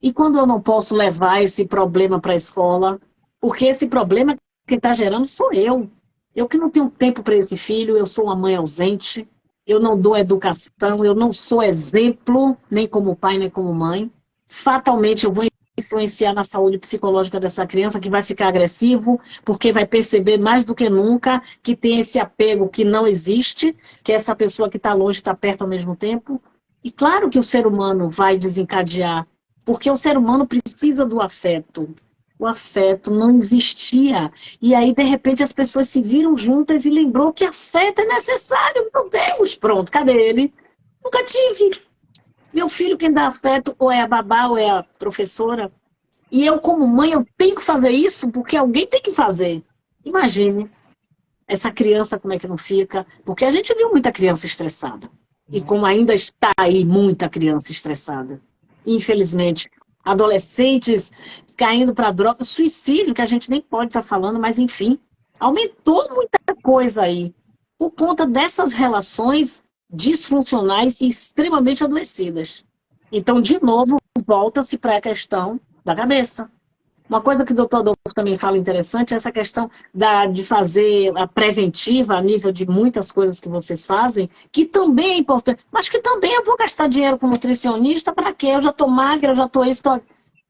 E quando eu não posso levar esse problema para a escola, porque esse problema que está gerando sou eu. Eu que não tenho tempo para esse filho, eu sou uma mãe ausente, eu não dou educação, eu não sou exemplo, nem como pai, nem como mãe. Fatalmente eu vou influenciar na saúde psicológica dessa criança, que vai ficar agressivo, porque vai perceber mais do que nunca que tem esse apego que não existe, que essa pessoa que está longe está perto ao mesmo tempo. E claro que o ser humano vai desencadear, porque o ser humano precisa do afeto. O afeto não existia. E aí, de repente, as pessoas se viram juntas e lembrou que afeto é necessário. Meu Deus, pronto, cadê ele? Nunca tive. Meu filho, quem dá afeto, ou é a babá, ou é a professora. E eu, como mãe, eu tenho que fazer isso porque alguém tem que fazer. Imagine essa criança como é que não fica. Porque a gente viu muita criança estressada. E como ainda está aí muita criança estressada. Infelizmente, adolescentes caindo para droga, suicídio, que a gente nem pode estar falando, mas enfim, aumentou muita coisa aí. Por conta dessas relações disfuncionais e extremamente adoecidas. Então, de novo, volta-se para a questão da cabeça. Uma coisa que o doutor Adolfo também fala interessante é essa questão de fazer a preventiva a nível de muitas coisas que vocês fazem, que também é importante, mas que também eu vou gastar dinheiro com nutricionista para quê? Eu já estou magra, eu já estou isso,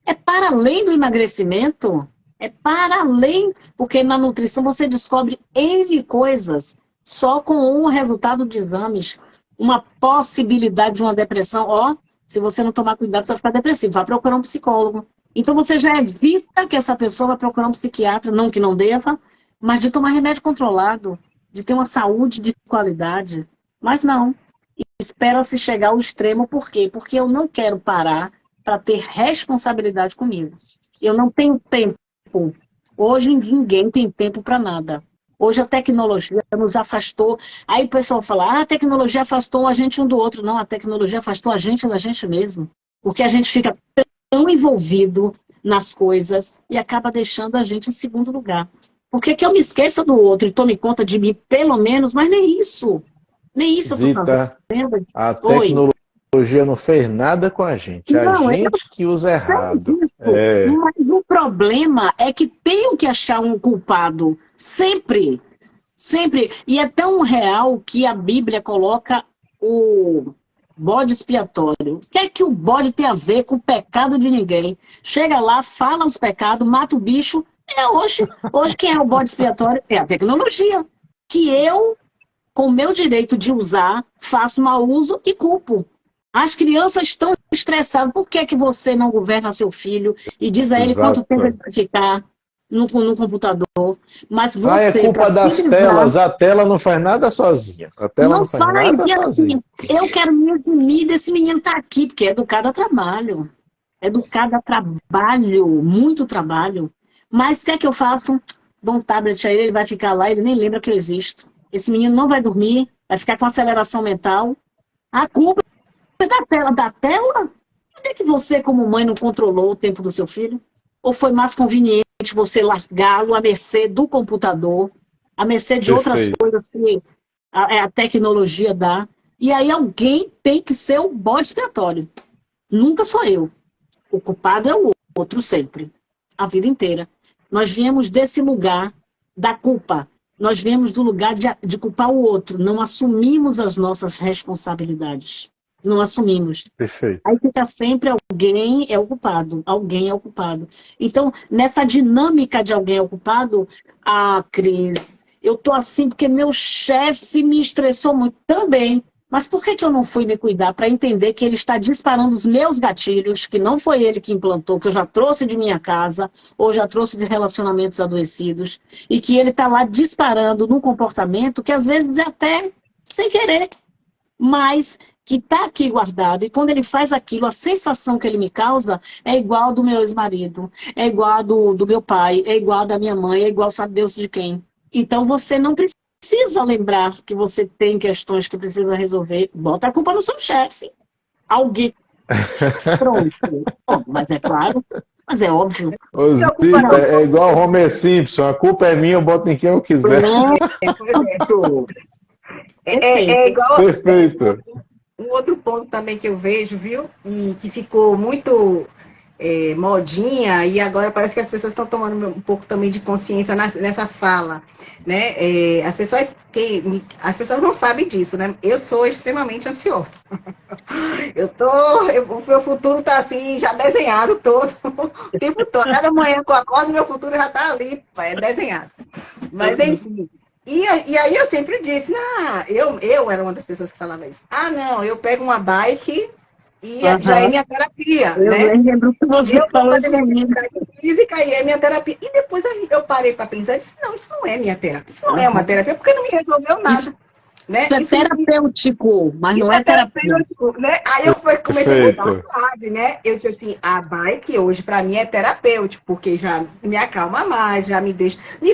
É para além do emagrecimento, é para além, porque na nutrição você descobre N coisas só com um resultado de exames, uma possibilidade de uma depressão. Se você não tomar cuidado, você vai ficar depressivo, vai procurar um psicólogo. Então você já evita que essa pessoa vá procurar um psiquiatra, não que não deva, mas de tomar remédio controlado, de ter uma saúde de qualidade. Mas não, espera-se chegar ao extremo, por quê? Porque eu não quero parar para ter responsabilidade comigo. Eu não tenho tempo. Hoje ninguém tem tempo para nada. Hoje a tecnologia nos afastou. Aí o pessoal fala, a tecnologia afastou a gente um do outro. Não, a tecnologia afastou a gente da gente mesmo. Porque a gente fica tão envolvido nas coisas e acaba deixando a gente em segundo lugar. Porque que eu me esqueça do outro e tome conta de mim, pelo menos, mas nem isso. Nem isso eu tô fazendo. A tecnologia não fez nada com a gente. Não, a gente que usa errado. Mas o problema é que tem que achar um culpado. Sempre. Sempre. E é tão real que a Bíblia coloca o bode expiatório. O que é que o bode tem a ver com o pecado de ninguém? Chega lá, fala os pecados, mata o bicho. Hoje quem é o bode expiatório? É a tecnologia. Que eu, com o meu direito de usar, faço mau uso e culpo. As crianças estão estressadas. Por que você não governa seu filho e diz a ele quanto tempo ele vai ficar no computador? Mas você... é culpa das telas. A tela não faz nada sozinha. A tela não faz nada sozinha. Assim, eu quero me eximir desse menino estar aqui, porque é educado a trabalho. Educado a trabalho, muito trabalho. Mas o que é que eu faço? Dou um tablet a ele, ele vai ficar lá, ele nem lembra que eu existo. Esse menino não vai dormir, vai ficar com aceleração mental. A culpa da tela? Onde é que você, como mãe, não controlou o tempo do seu filho? Ou foi mais conveniente você largá-lo à mercê do computador, à mercê de outras coisas que a tecnologia dá? E aí alguém tem que ser o bode expiatório. Nunca sou eu. O culpado é o outro sempre. A vida inteira. Nós viemos desse lugar da culpa. Nós viemos do lugar de culpar o outro. Não assumimos as nossas responsabilidades. Não assumimos. Perfeito. Aí fica sempre alguém é o culpado. Alguém é o culpado. Então, nessa dinâmica de alguém é o culpado, Cris, eu tô assim porque meu chefe me estressou muito também. Mas por que eu não fui me cuidar para entender que ele está disparando os meus gatilhos, que não foi ele que implantou, que eu já trouxe de minha casa, ou já trouxe de relacionamentos adoecidos, e que ele está lá disparando num comportamento que às vezes é até sem querer, mas que está aqui guardado. E quando ele faz aquilo, a sensação que ele me causa é igual do meu ex-marido, é igual do meu pai, é igual da minha mãe, é igual sabe Deus de quem. Então você não precisa lembrar que você tem questões que precisa resolver. Bota a culpa no seu chefe. Alguém. Pronto. Bom, mas é claro, mas é óbvio. É igual o Homer Simpson. A culpa é minha, eu boto em quem eu quiser. É igual. Perfeito. Um outro ponto também que eu vejo, viu? E que ficou muito modinha, e agora parece que as pessoas estão tomando um pouco também de consciência nessa fala, né? As pessoas não sabem disso, né? Eu sou extremamente ansiosa. O meu futuro tá assim, já desenhado todo, o tempo todo. Cada manhã que eu acordo, meu futuro já tá ali, desenhado. Mas enfim. E aí eu sempre disse, eu era uma das pessoas que falava isso. Não, eu pego uma bike e já é minha terapia, eu né? Eu lembro que você falou isso comigo. Física e é minha terapia. E depois eu parei para pensar e disse, não, isso não é minha terapia. Isso não é uma terapia, porque não me resolveu nada. Né? Isso é terapêutico, mas não é terapia. Né? Aí eu comecei a mudar a frase, né? Eu disse assim, a bike hoje para mim é terapêutico, porque já me acalma mais, já me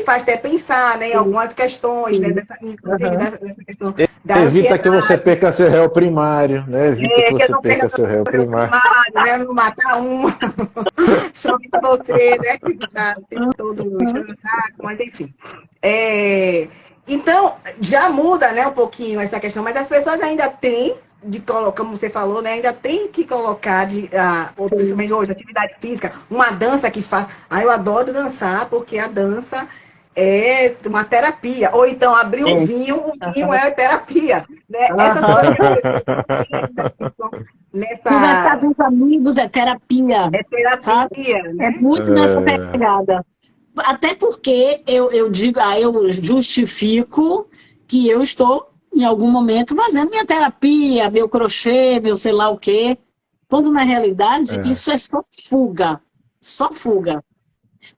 faz até pensar, né, em algumas questões, né, dessa questão da evita ansiedade. que você perca seu réu primário, né? Evita que você perca seu réu primário. Né? Não matar um, somente você, né? Que tá todo enchendo saco, mas enfim. Então, já muda, né, um pouquinho essa questão, mas as pessoas ainda têm como você falou, né? Ainda tem que colocar, principalmente hoje, atividade física, uma dança que faz. Eu adoro dançar, porque a dança é uma terapia. Ou então, abrir o vinho é terapia. Né? Essas coisas que as pessoas nessa... Conversar com os amigos é terapia. É terapia, né? É muito nessa pegada. Até porque eu digo, eu justifico que eu estou, em algum momento, fazendo minha terapia, meu crochê, meu sei lá o quê. Quando, na realidade, isso é só fuga. Só fuga.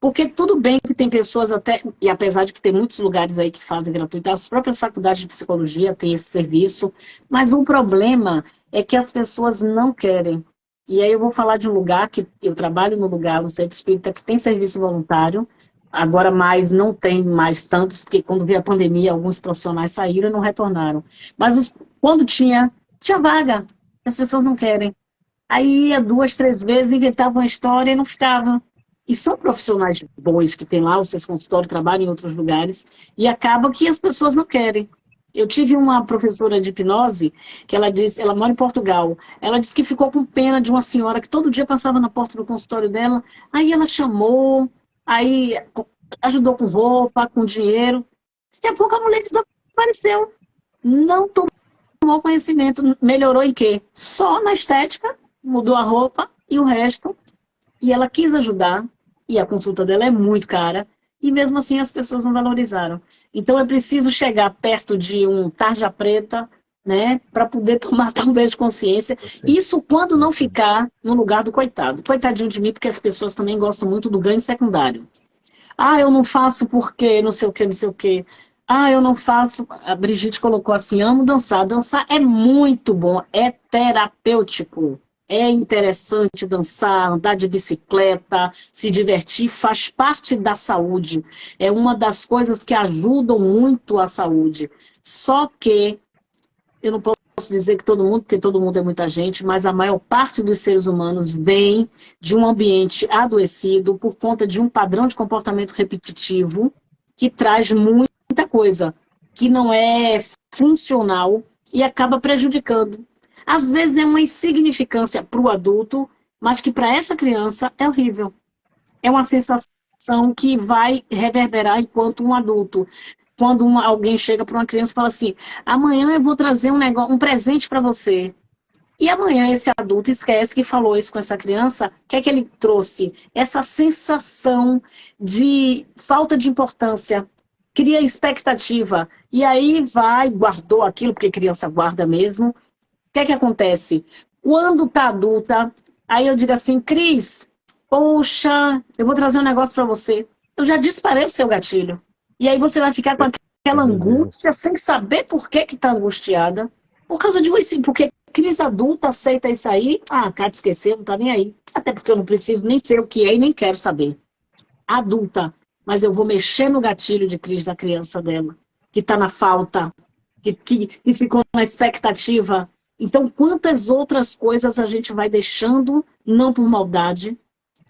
Porque tudo bem que tem pessoas até, e apesar de que tem muitos lugares aí que fazem gratuito, as próprias faculdades de psicologia têm esse serviço, mas o problema é que as pessoas não querem. E aí eu vou falar de um lugar que eu trabalho no lugar, no centro espírita, que tem serviço voluntário, agora mais não tem mais tantos, porque quando veio a pandemia, alguns profissionais saíram e não retornaram. Mas quando tinha vaga, as pessoas não querem. Aí ia 2, 3 vezes, inventavam uma história e não ficava. E são profissionais bons que têm lá os seus consultórios, trabalham em outros lugares, e acaba que as pessoas não querem. Eu tive uma professora de hipnose, que ela mora em Portugal, ela disse que ficou com pena de uma senhora que todo dia passava na porta do consultório dela, aí ela chamou, aí ajudou com roupa, com dinheiro, daqui a pouco a mulher desapareceu, não tomou conhecimento, melhorou em quê? Só na estética, mudou a roupa e o resto, e ela quis ajudar, e a consulta dela é muito cara, e mesmo assim as pessoas não valorizaram. Então é preciso chegar perto de um tarja preta, né, para poder tomar talvez consciência. Isso quando não ficar no lugar do coitado. Coitadinho de mim, porque as pessoas também gostam muito do ganho secundário. Eu não faço porque não sei o que, não sei o que. Eu não faço... A Brigitte colocou assim, amo dançar. Dançar é muito bom, é terapêutico. É interessante dançar, andar de bicicleta, se divertir, faz parte da saúde. É uma das coisas que ajudam muito a saúde. Só que, eu não posso dizer que todo mundo, porque todo mundo é muita gente, mas a maior parte dos seres humanos vem de um ambiente adoecido por conta de um padrão de comportamento repetitivo que traz muita coisa, que não é funcional e acaba prejudicando. Às vezes é uma insignificância para o adulto, mas que para essa criança é horrível. É uma sensação que vai reverberar enquanto um adulto. Quando alguém chega para uma criança e fala assim, amanhã eu vou trazer um presente para você. E amanhã esse adulto esquece que falou isso com essa criança. O que é que ele trouxe? Essa sensação de falta de importância. Cria expectativa. E aí guardou aquilo, porque criança guarda mesmo. O que é que acontece? Quando tá adulta, aí eu digo assim, Cris, poxa, eu vou trazer um negócio para você. Eu já disparei o seu gatilho. E aí você vai ficar com aquela angústia sem saber por que tá angustiada. Por causa de isso, porque Cris adulta aceita isso aí. Cara, esqueceu, não tá nem aí. Até porque eu não preciso nem ser o que é e nem quero saber. Adulta, mas eu vou mexer no gatilho de Cris da criança dela, que tá na falta, que ficou na expectativa. Então, quantas outras coisas a gente vai deixando, não por maldade,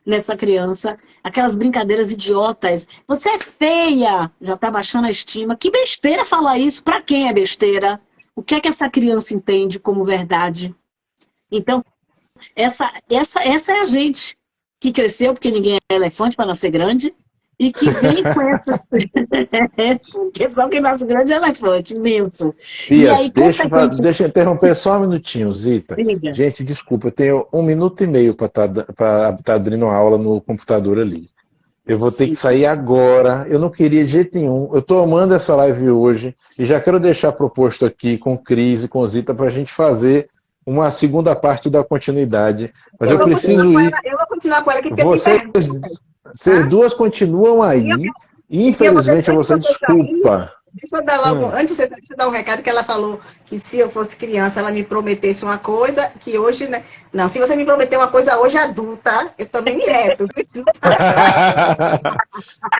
nessa criança, aquelas brincadeiras idiotas. Você é feia, já está baixando a estima. Que besteira falar isso? Para quem é besteira? O que é que essa criança entende como verdade? Então, essa é a gente que cresceu, porque ninguém é elefante para nascer grande, e que vem com essas... Porque só quem nasce grande é elefante, imenso. Fia, e aí, deixa eu interromper só um minutinho, Zita. Liga. Gente, desculpa, eu tenho 1 minuto e meio para tá abrindo uma aula no computador ali. Eu vou ter que sair agora. Eu não queria de jeito nenhum. Eu estou amando essa live hoje e já quero deixar proposto aqui com Cris e com Zita para a gente fazer uma segunda parte da continuidade. Mas eu preciso ir. Eu vou continuar com ela aqui, porque vocês duas continuam aí. Infelizmente, você desculpa. Deixa eu dar logo, antes de você deixa eu dar um recado que ela falou que se eu fosse criança, ela me prometesse uma coisa que hoje, né? Não, se você me prometer uma coisa hoje adulta, eu também me reto.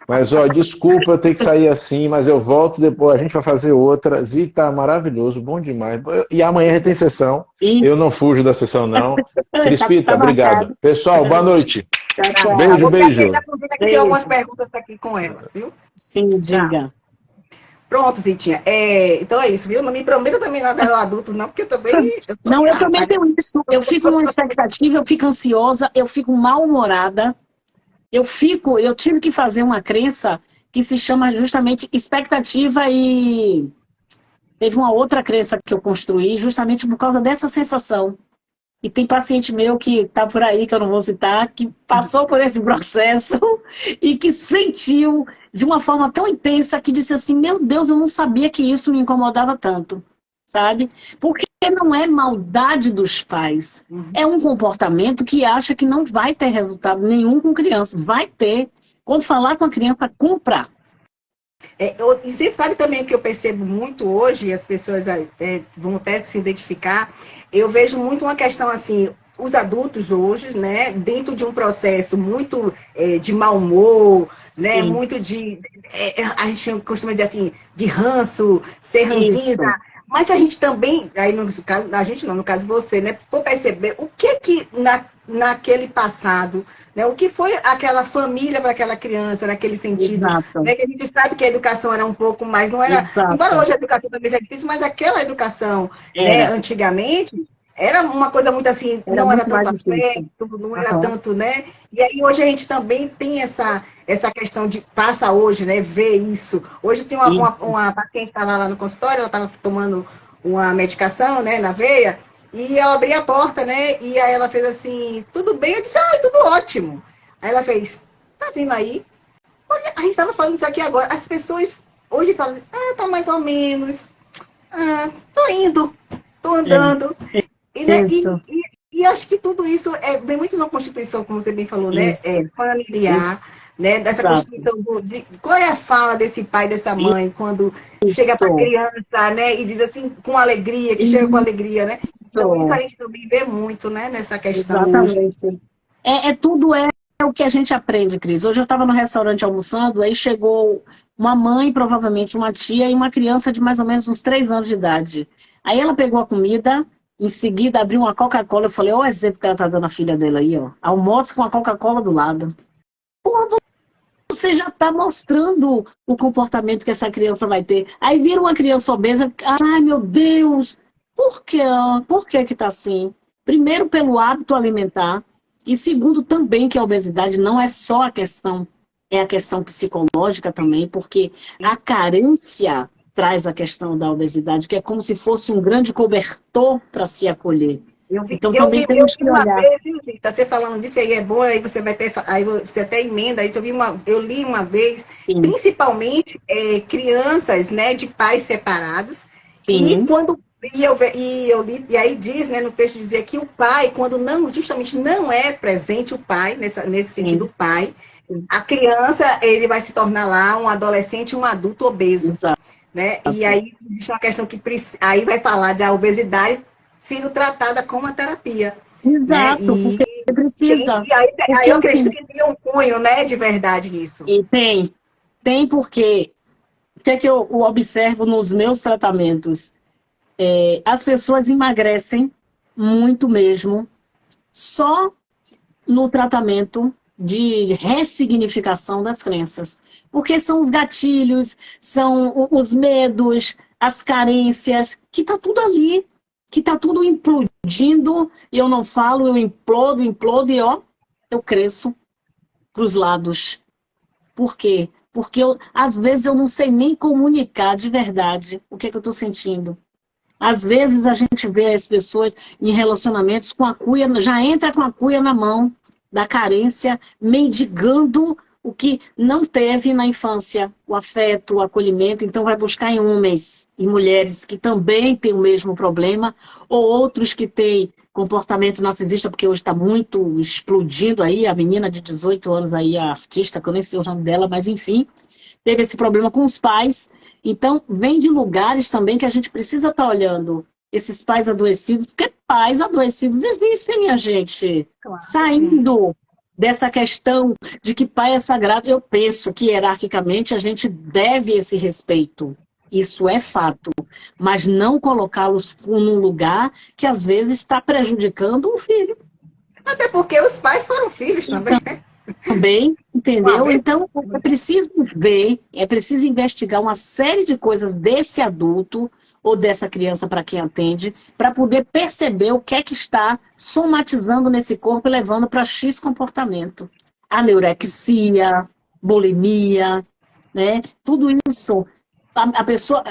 Mas, desculpa, eu tenho que sair assim, mas eu volto depois, a gente vai fazer outra. Zita, maravilhoso, bom demais. E amanhã tem sessão. Eu não fujo da sessão, não. Crispita, obrigado. Pessoal, boa noite. Tchau. Beijo. Tem algumas perguntas aqui com ela, viu? Sim, diga. Pronto, Zitinha. Então é isso, viu? Não me prometa também nada do adulto, não, porque eu também... Não, eu também tenho isso. Eu fico numa expectativa, eu fico ansiosa, eu fico mal-humorada. Eu tive que fazer uma crença que se chama justamente expectativa e teve uma outra crença que eu construí justamente por causa dessa sensação. E tem paciente meu que está por aí, que eu não vou citar, que passou por esse processo e que sentiu de uma forma tão intensa que disse assim, meu Deus, eu não sabia que isso me incomodava tanto, sabe? Porque não é maldade dos pais, é um comportamento que acha que não vai ter resultado nenhum com criança, vai ter. Quando falar com a criança, comprar. E você sabe também o que eu percebo muito hoje, e as pessoas vão até se identificar, eu vejo muito uma questão assim, os adultos hoje, né, dentro de um processo muito de mau humor, né, muito de, a gente costuma dizer assim, de ranço, ser ranzinza, mas a gente também, aí no caso, a gente não, no caso você, né, for perceber o que naquele passado, né, o que foi aquela família para aquela criança, naquele sentido, né, que a gente sabe que a educação era um pouco mais, não era, embora hoje a educação também seja difícil, mas aquela educação, né, antigamente, era uma coisa muito assim, não era tanto afeto, não era tanto, né? E aí hoje a gente também tem essa questão de, passa hoje, né, ver isso. Hoje tem uma paciente que estava lá no consultório, ela estava tomando uma medicação, né, na veia, e eu abri a porta, né, e aí ela fez assim, tudo bem? Eu disse, tudo ótimo. Aí ela fez, tá vindo aí? Olha, a gente estava falando isso aqui agora, as pessoas hoje falam assim, tá mais ou menos, tô indo, tô andando. E acho que tudo isso vem muito na Constituição, como você bem falou, né? Familiar, né? Dessa Constituição qual é a fala desse pai, dessa mãe, quando chega para a criança, né? E diz assim, com alegria, que chega com alegria, né? Então, isso a gente também vê muito, né? Nessa questão. Exatamente. Tudo é o que a gente aprende, Cris. Hoje eu estava no restaurante almoçando, aí chegou uma mãe, provavelmente uma tia, e uma criança de mais ou menos uns 3 anos de idade. Aí ela pegou a comida. Em seguida, abriu uma Coca-Cola. Eu falei, olha o exemplo que ela tá dando a filha dela aí, ó. Almoça com a Coca-Cola do lado. Porra, você já tá mostrando o comportamento que essa criança vai ter. Aí vira uma criança obesa. Ai, meu Deus! Por quê? Por que tá assim? Primeiro, pelo hábito alimentar. E segundo, também que a obesidade não é só a questão, é a questão psicológica também, porque a carência traz a questão da obesidade, que é como se fosse um grande cobertor para se acolher. Então também temos que olhar. Você falando disso aí é bom, aí você vai ter, aí você até emenda isso. Eu li uma vez, principalmente crianças, né, de pais separados. E quando eu li, e aí diz, né, no texto dizia que o pai, quando justamente não é presente o pai, nesse sentido o pai, a criança, ele vai se tornar lá um adolescente, um adulto obeso. Exato. Né? E aí existe uma questão que aí vai falar da obesidade sendo tratada como a terapia. Exato, né? porque precisa. E aí eu acredito que tem um cunho, né, de verdade nisso. E tem porque o que é que eu observo nos meus tratamentos? As pessoas emagrecem muito mesmo só no tratamento de ressignificação das crenças. Porque são os gatilhos, são os medos, as carências, que tá tudo ali, que tá tudo implodindo, e eu não falo, eu implodo, e eu cresço pros lados. Por quê? Porque às vezes eu não sei nem comunicar de verdade o que eu tô sentindo. Às vezes a gente vê as pessoas em relacionamentos com a cuia, já entra com a cuia na mão, da carência, mendigando o que não teve na infância, o afeto, o acolhimento, então vai buscar em homens e mulheres que também têm o mesmo problema, ou outros que têm comportamento narcisista, porque hoje está muito explodindo aí, a menina de 18 anos aí, a artista, que eu nem sei o nome dela, mas enfim, teve esse problema com os pais. Então, vem de lugares também que a gente precisa estar olhando esses pais adoecidos, porque pais adoecidos existem, minha gente, claro, saindo dessa questão de que pai é sagrado. Eu penso que, hierarquicamente, a gente deve esse respeito. Isso é fato. Mas não colocá-los num lugar que, às vezes, está prejudicando o filho. Até porque os pais foram filhos também, né? Também. Entendeu? Então, é preciso ver, é preciso investigar uma série de coisas desse adulto ou dessa criança para quem atende, para poder perceber o que é que está somatizando nesse corpo e levando para X comportamento. Anorexia, bulimia, né? Tudo isso. A pessoa,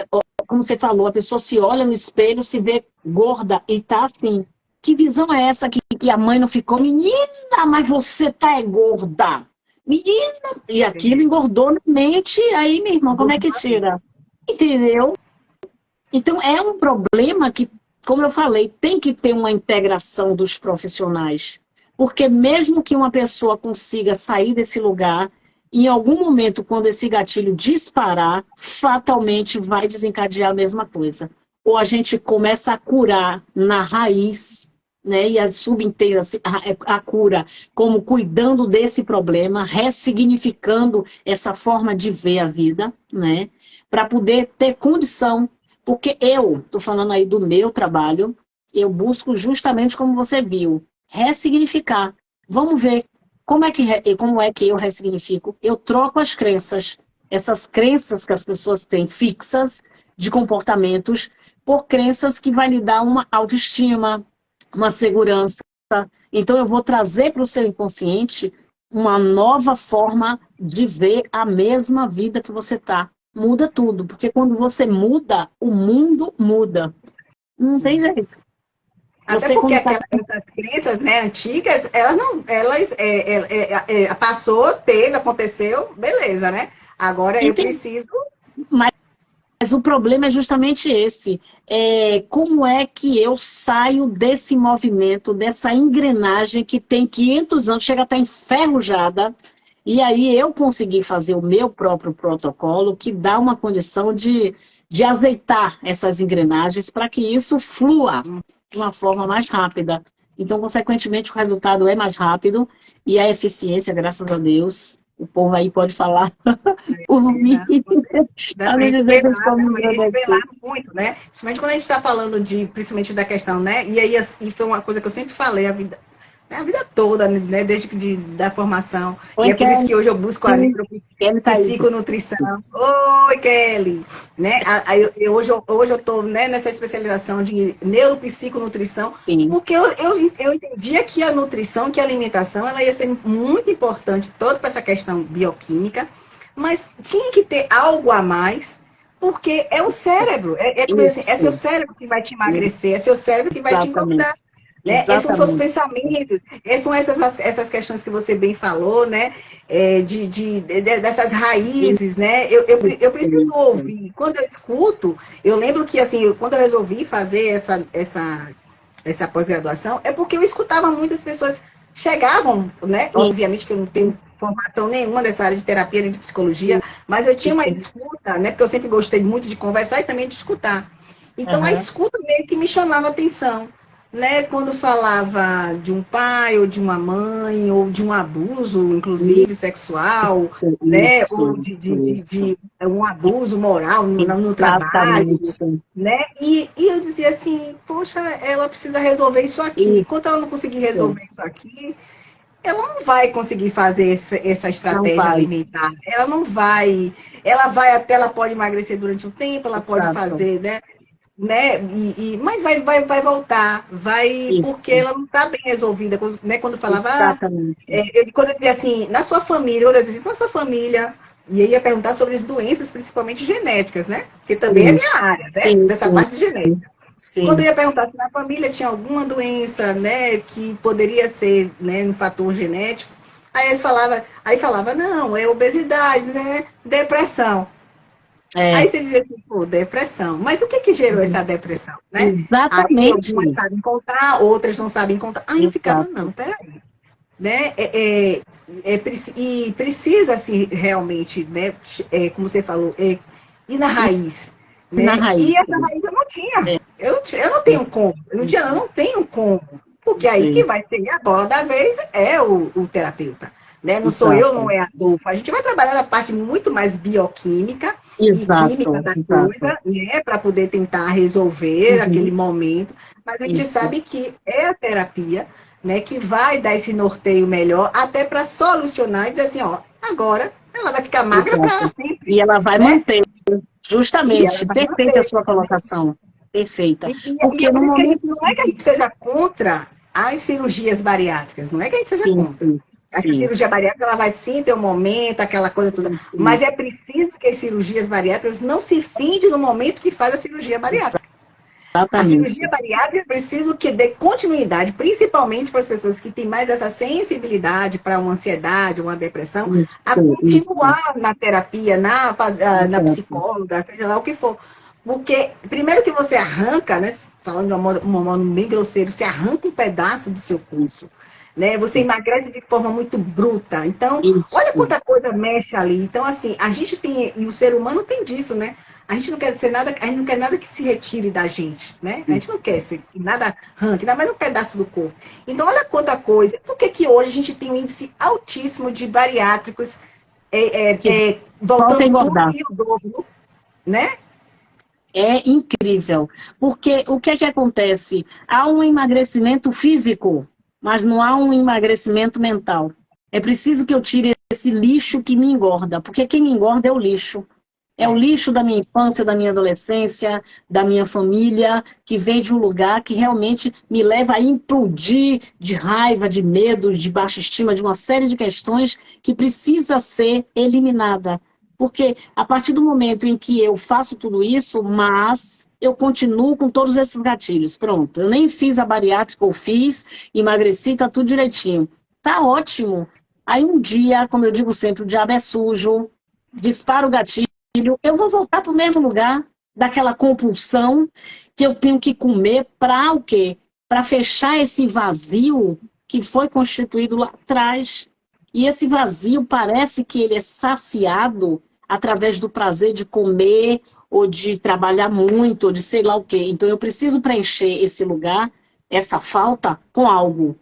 como você falou, a pessoa se olha no espelho, se vê gorda e tá assim. Que visão é essa que a mãe não ficou? Menina, mas você tá gorda. Menina, e aquilo engordou na mente, aí, minha irmã, como é que tira? Entendeu? Então, é um problema que, como eu falei, tem que ter uma integração dos profissionais. Porque mesmo que uma pessoa consiga sair desse lugar, em algum momento, quando esse gatilho disparar, fatalmente vai desencadear a mesma coisa. Ou a gente começa a curar na raiz, né, e a subentenda a cura, como cuidando desse problema, ressignificando essa forma de ver a vida, né, para poder ter condição, porque eu, estou falando aí do meu trabalho, eu busco justamente como você viu, ressignificar. Vamos ver como é que eu ressignifico. Eu troco as crenças, essas crenças que as pessoas têm fixas de comportamentos, por crenças que vai lhe dar uma autoestima, uma segurança. Então, eu vou trazer para o seu inconsciente uma nova forma de ver a mesma vida que você está. Muda tudo, porque quando você muda, o mundo muda. Não tem jeito. Até porque essas crenças, né, antigas, passou, teve, aconteceu, beleza, né? Agora eu preciso... Mas o problema é justamente esse. Como é que eu saio desse movimento, dessa engrenagem que tem 500 anos, chega a estar enferrujada, e aí eu consegui fazer o meu próprio protocolo que dá uma condição de azeitar essas engrenagens para que isso flua de uma forma mais rápida. Então, consequentemente, o resultado é mais rápido e a eficiência, graças a Deus, o povo aí pode falar por mim. Dá para revelar muito, né? Principalmente quando a gente está falando principalmente da questão, né? E aí, e foi uma coisa que eu sempre falei, a vida toda, né? Desde da formação. Oi, e é por isso que hoje eu busco a psiconutrição. Oi, Kelly! Né? Hoje eu estou, né, nessa especialização de neuropsiconutrição, porque eu entendia que a nutrição, que a alimentação, ela ia ser muito importante, toda para essa questão bioquímica, mas tinha que ter algo a mais, porque é o cérebro. É seu cérebro que vai te emagrecer, é seu cérebro que vai te engordar. Né? Esses são seus pensamentos, são essas questões que você bem falou, né? Dessas raízes, né? Eu preciso ouvir. Quando eu escuto, eu lembro que, assim, quando eu resolvi fazer essa pós-graduação, é porque eu escutava muitas pessoas chegavam, né? Sim. Obviamente que eu não tenho formação nenhuma dessa área de terapia nem de psicologia, mas eu tinha uma escuta, né? Porque eu sempre gostei muito de conversar e também de escutar. Então, a escuta meio que me chamava atenção. Né, quando falava de um pai ou de uma mãe ou de um abuso, inclusive sexual, né, ou de um abuso moral no trabalho, né, e eu dizia assim, poxa, ela precisa resolver isso aqui. Enquanto ela não conseguir resolver isso aqui, ela não vai conseguir fazer essa estratégia alimentar. Ela não vai, ela pode emagrecer durante um tempo, ela pode fazer, né? Mas vai voltar, porque ela não está bem resolvida, né? Quando falava, quando eu dizia assim, na sua família, ou às vezes na sua família, e aí ia perguntar sobre as doenças, principalmente genéticas, né? Que também é minha área, né? Dessa parte genética. Quando eu ia perguntar se na família tinha alguma doença, né, que poderia ser, né, um fator genético, aí falava, não, é obesidade, né, depressão. Aí você dizia assim, pô, depressão. Mas o que gerou essa depressão, né? Exatamente. Aí algumas sabem contar, outras não sabem contar. Aí eu ficava, não, peraí. Né? E precisa, assim, realmente, né? Como você falou, ir na raiz. Né? Na raiz. E essa raiz eu não tinha. Eu não tenho como. Eu não tenho como. Porque aí que vai ser a bola da vez é o terapeuta. né? Não sou eu, não é Adolfo. A gente vai trabalhar na parte muito mais bioquímica e química da coisa, né? Para poder tentar resolver aquele momento. Mas a gente sabe que é a terapia, né? Que vai dar esse norteio melhor, até para solucionar e dizer assim, ó, agora ela vai ficar magra para sempre. E ela vai manter. Justamente, perfeita a sua colocação. Perfeita. Porque no momento não é que a gente seja contra as cirurgias bariátricas, não é que a gente seja contra. A cirurgia bariátrica ela vai sim ter um momento, aquela coisa toda. Mas é preciso que as cirurgias bariátricas não se findem no momento que faz a cirurgia bariátrica. Exatamente. A cirurgia bariátrica é preciso que dê continuidade, principalmente para as pessoas que têm mais essa sensibilidade para uma ansiedade, uma depressão, a continuar na terapia, na psicóloga, seja lá o que for. Porque, primeiro que você arranca, né, falando de um modo bem grosseiro, você arranca um pedaço do seu corpo. Né? Você emagrece de forma muito bruta. Então, olha quanta coisa mexe ali. Então, assim, a gente tem, e o ser humano tem disso, né? A gente não quer ser nada, a gente não quer nada que se retire da gente, né? A gente não quer que nada arranque, ainda mais um pedaço do corpo. Então, olha quanta coisa. Por que hoje a gente tem um índice altíssimo de bariátricos voltando tudo e o dobro, né? É incrível. Porque o que é que acontece? Há um emagrecimento físico, mas não há um emagrecimento mental. É preciso que eu tire esse lixo que me engorda, porque quem me engorda é o lixo. É o lixo da minha infância, da minha adolescência, da minha família, que vem de um lugar que realmente me leva a implodir de raiva, de medo, de baixa estima, de uma série de questões que precisa ser eliminada. Porque a partir do momento em que eu faço tudo isso, mas eu continuo com todos esses gatilhos. Pronto, eu nem fiz a bariátrica, ou fiz, emagreci, tá tudo direitinho. Tá ótimo. Aí um dia, como eu digo sempre, o diabo é sujo, dispara o gatilho, eu vou voltar para o mesmo lugar, daquela compulsão que eu tenho que comer para o quê? Para fechar esse vazio que foi constituído lá atrás. E esse vazio parece que ele é saciado através do prazer de comer, ou de trabalhar muito, ou de sei lá o quê. Então eu preciso preencher esse lugar, essa falta, com algo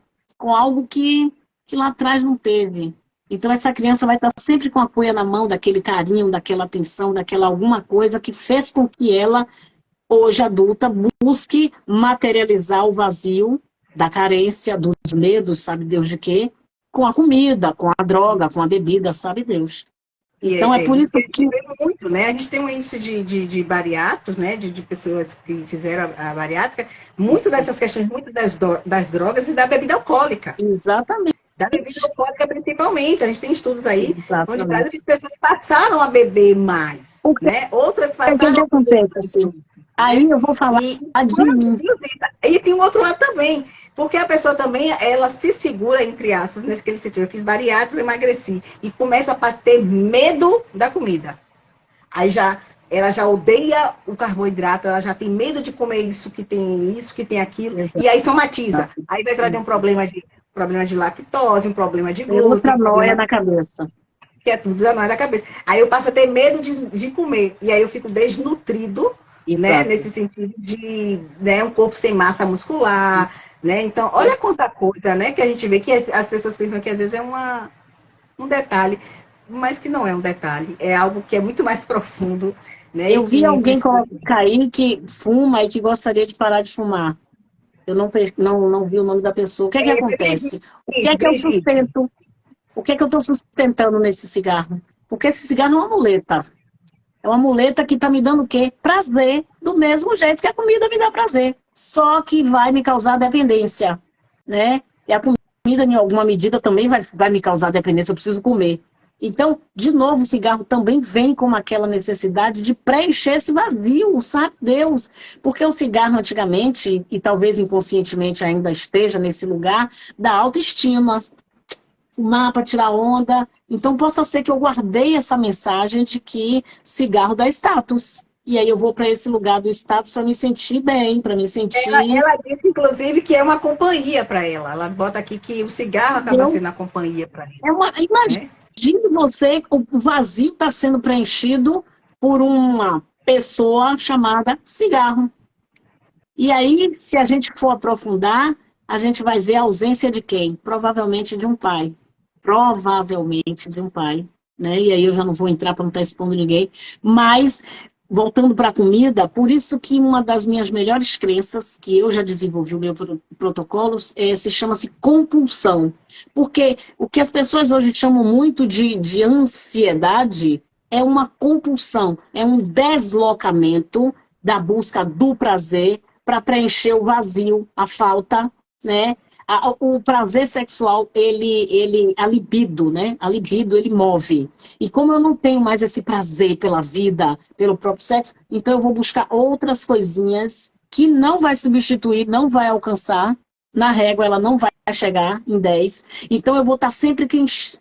que lá atrás não teve. Então essa criança vai estar sempre com a cuia na mão, daquele carinho, daquela atenção, daquela alguma coisa que fez com que ela, hoje adulta, busque materializar o vazio da carência, dos medos, sabe Deus de quê, com a comida, com a droga, com a bebida, sabe Deus. Então é por isso que... Muito, né? A gente tem um índice de bariátricos, né? De pessoas que fizeram a bariátrica, muito dessas questões, muito das drogas e da bebida alcoólica. Exatamente. Da bebida alcoólica, principalmente. A gente tem estudos aí, onde traz que as pessoas passaram a beber mais, né? Outras passaram... O que acontece, assim? Aí eu vou falar de mim. E tem um outro lado também, porque a pessoa também, ela se segura, entre aspas, nesse sentido. Eu fiz bariátrica, emagreci, e começa a ter medo da comida. Aí ela já odeia o carboidrato, ela já tem medo de comer isso, que tem aquilo, e aí somatiza. Aí vai trazer um problema de lactose, um problema de glúten. Outra noia na cabeça. Que é tudo da noia da cabeça. Aí eu passo a ter medo de comer, e aí eu fico desnutrido, né, nesse sentido de, né, um corpo sem massa muscular, né? Então, olha quanta coisa, né, que a gente vê que as pessoas pensam que às vezes é um detalhe, mas que não é um detalhe, é algo que é muito mais profundo, né? Eu vi alguém colocar aí que fuma e que gostaria de parar de fumar. Eu não vi o nome da pessoa. O que é que acontece? O que é que eu sustento? O que é que eu estou sustentando nesse cigarro? Porque esse cigarro é uma muleta. É uma muleta que está me dando o quê? Prazer, do mesmo jeito que a comida me dá prazer. Só que vai me causar dependência, né? E a comida, em alguma medida, também vai me causar dependência, eu preciso comer. Então, de novo, o cigarro também vem com aquela necessidade de preencher esse vazio, sabe Deus? Porque o cigarro, antigamente, e talvez inconscientemente ainda esteja nesse lugar, da autoestima. Fumar para tirar onda. Então, possa ser que eu guardei essa mensagem de que cigarro dá status. E aí eu vou para esse lugar do status para me sentir bem, para me sentir... Ela disse, inclusive, que é uma companhia para ela. Ela bota aqui que o cigarro acaba sendo a companhia para ela. Imagine você, o vazio está sendo preenchido por uma pessoa chamada cigarro. E aí, se a gente for aprofundar, a gente vai ver a ausência de quem? Provavelmente de um pai. provavelmente de um pai, né? E aí eu já não vou entrar para não estar expondo ninguém, mas voltando para a comida, por isso que uma das minhas melhores crenças, que eu já desenvolvi o meu protocolo, se chama-se compulsão. Porque o que as pessoas hoje chamam muito de ansiedade é uma compulsão, é um deslocamento da busca do prazer para preencher o vazio, a falta, né? O prazer sexual, a libido, né? A libido, ele move. E como eu não tenho mais esse prazer pela vida, pelo próprio sexo, então eu vou buscar outras coisinhas que não vai substituir, não vai alcançar. Na régua, ela não vai chegar em 10. Então eu vou estar sempre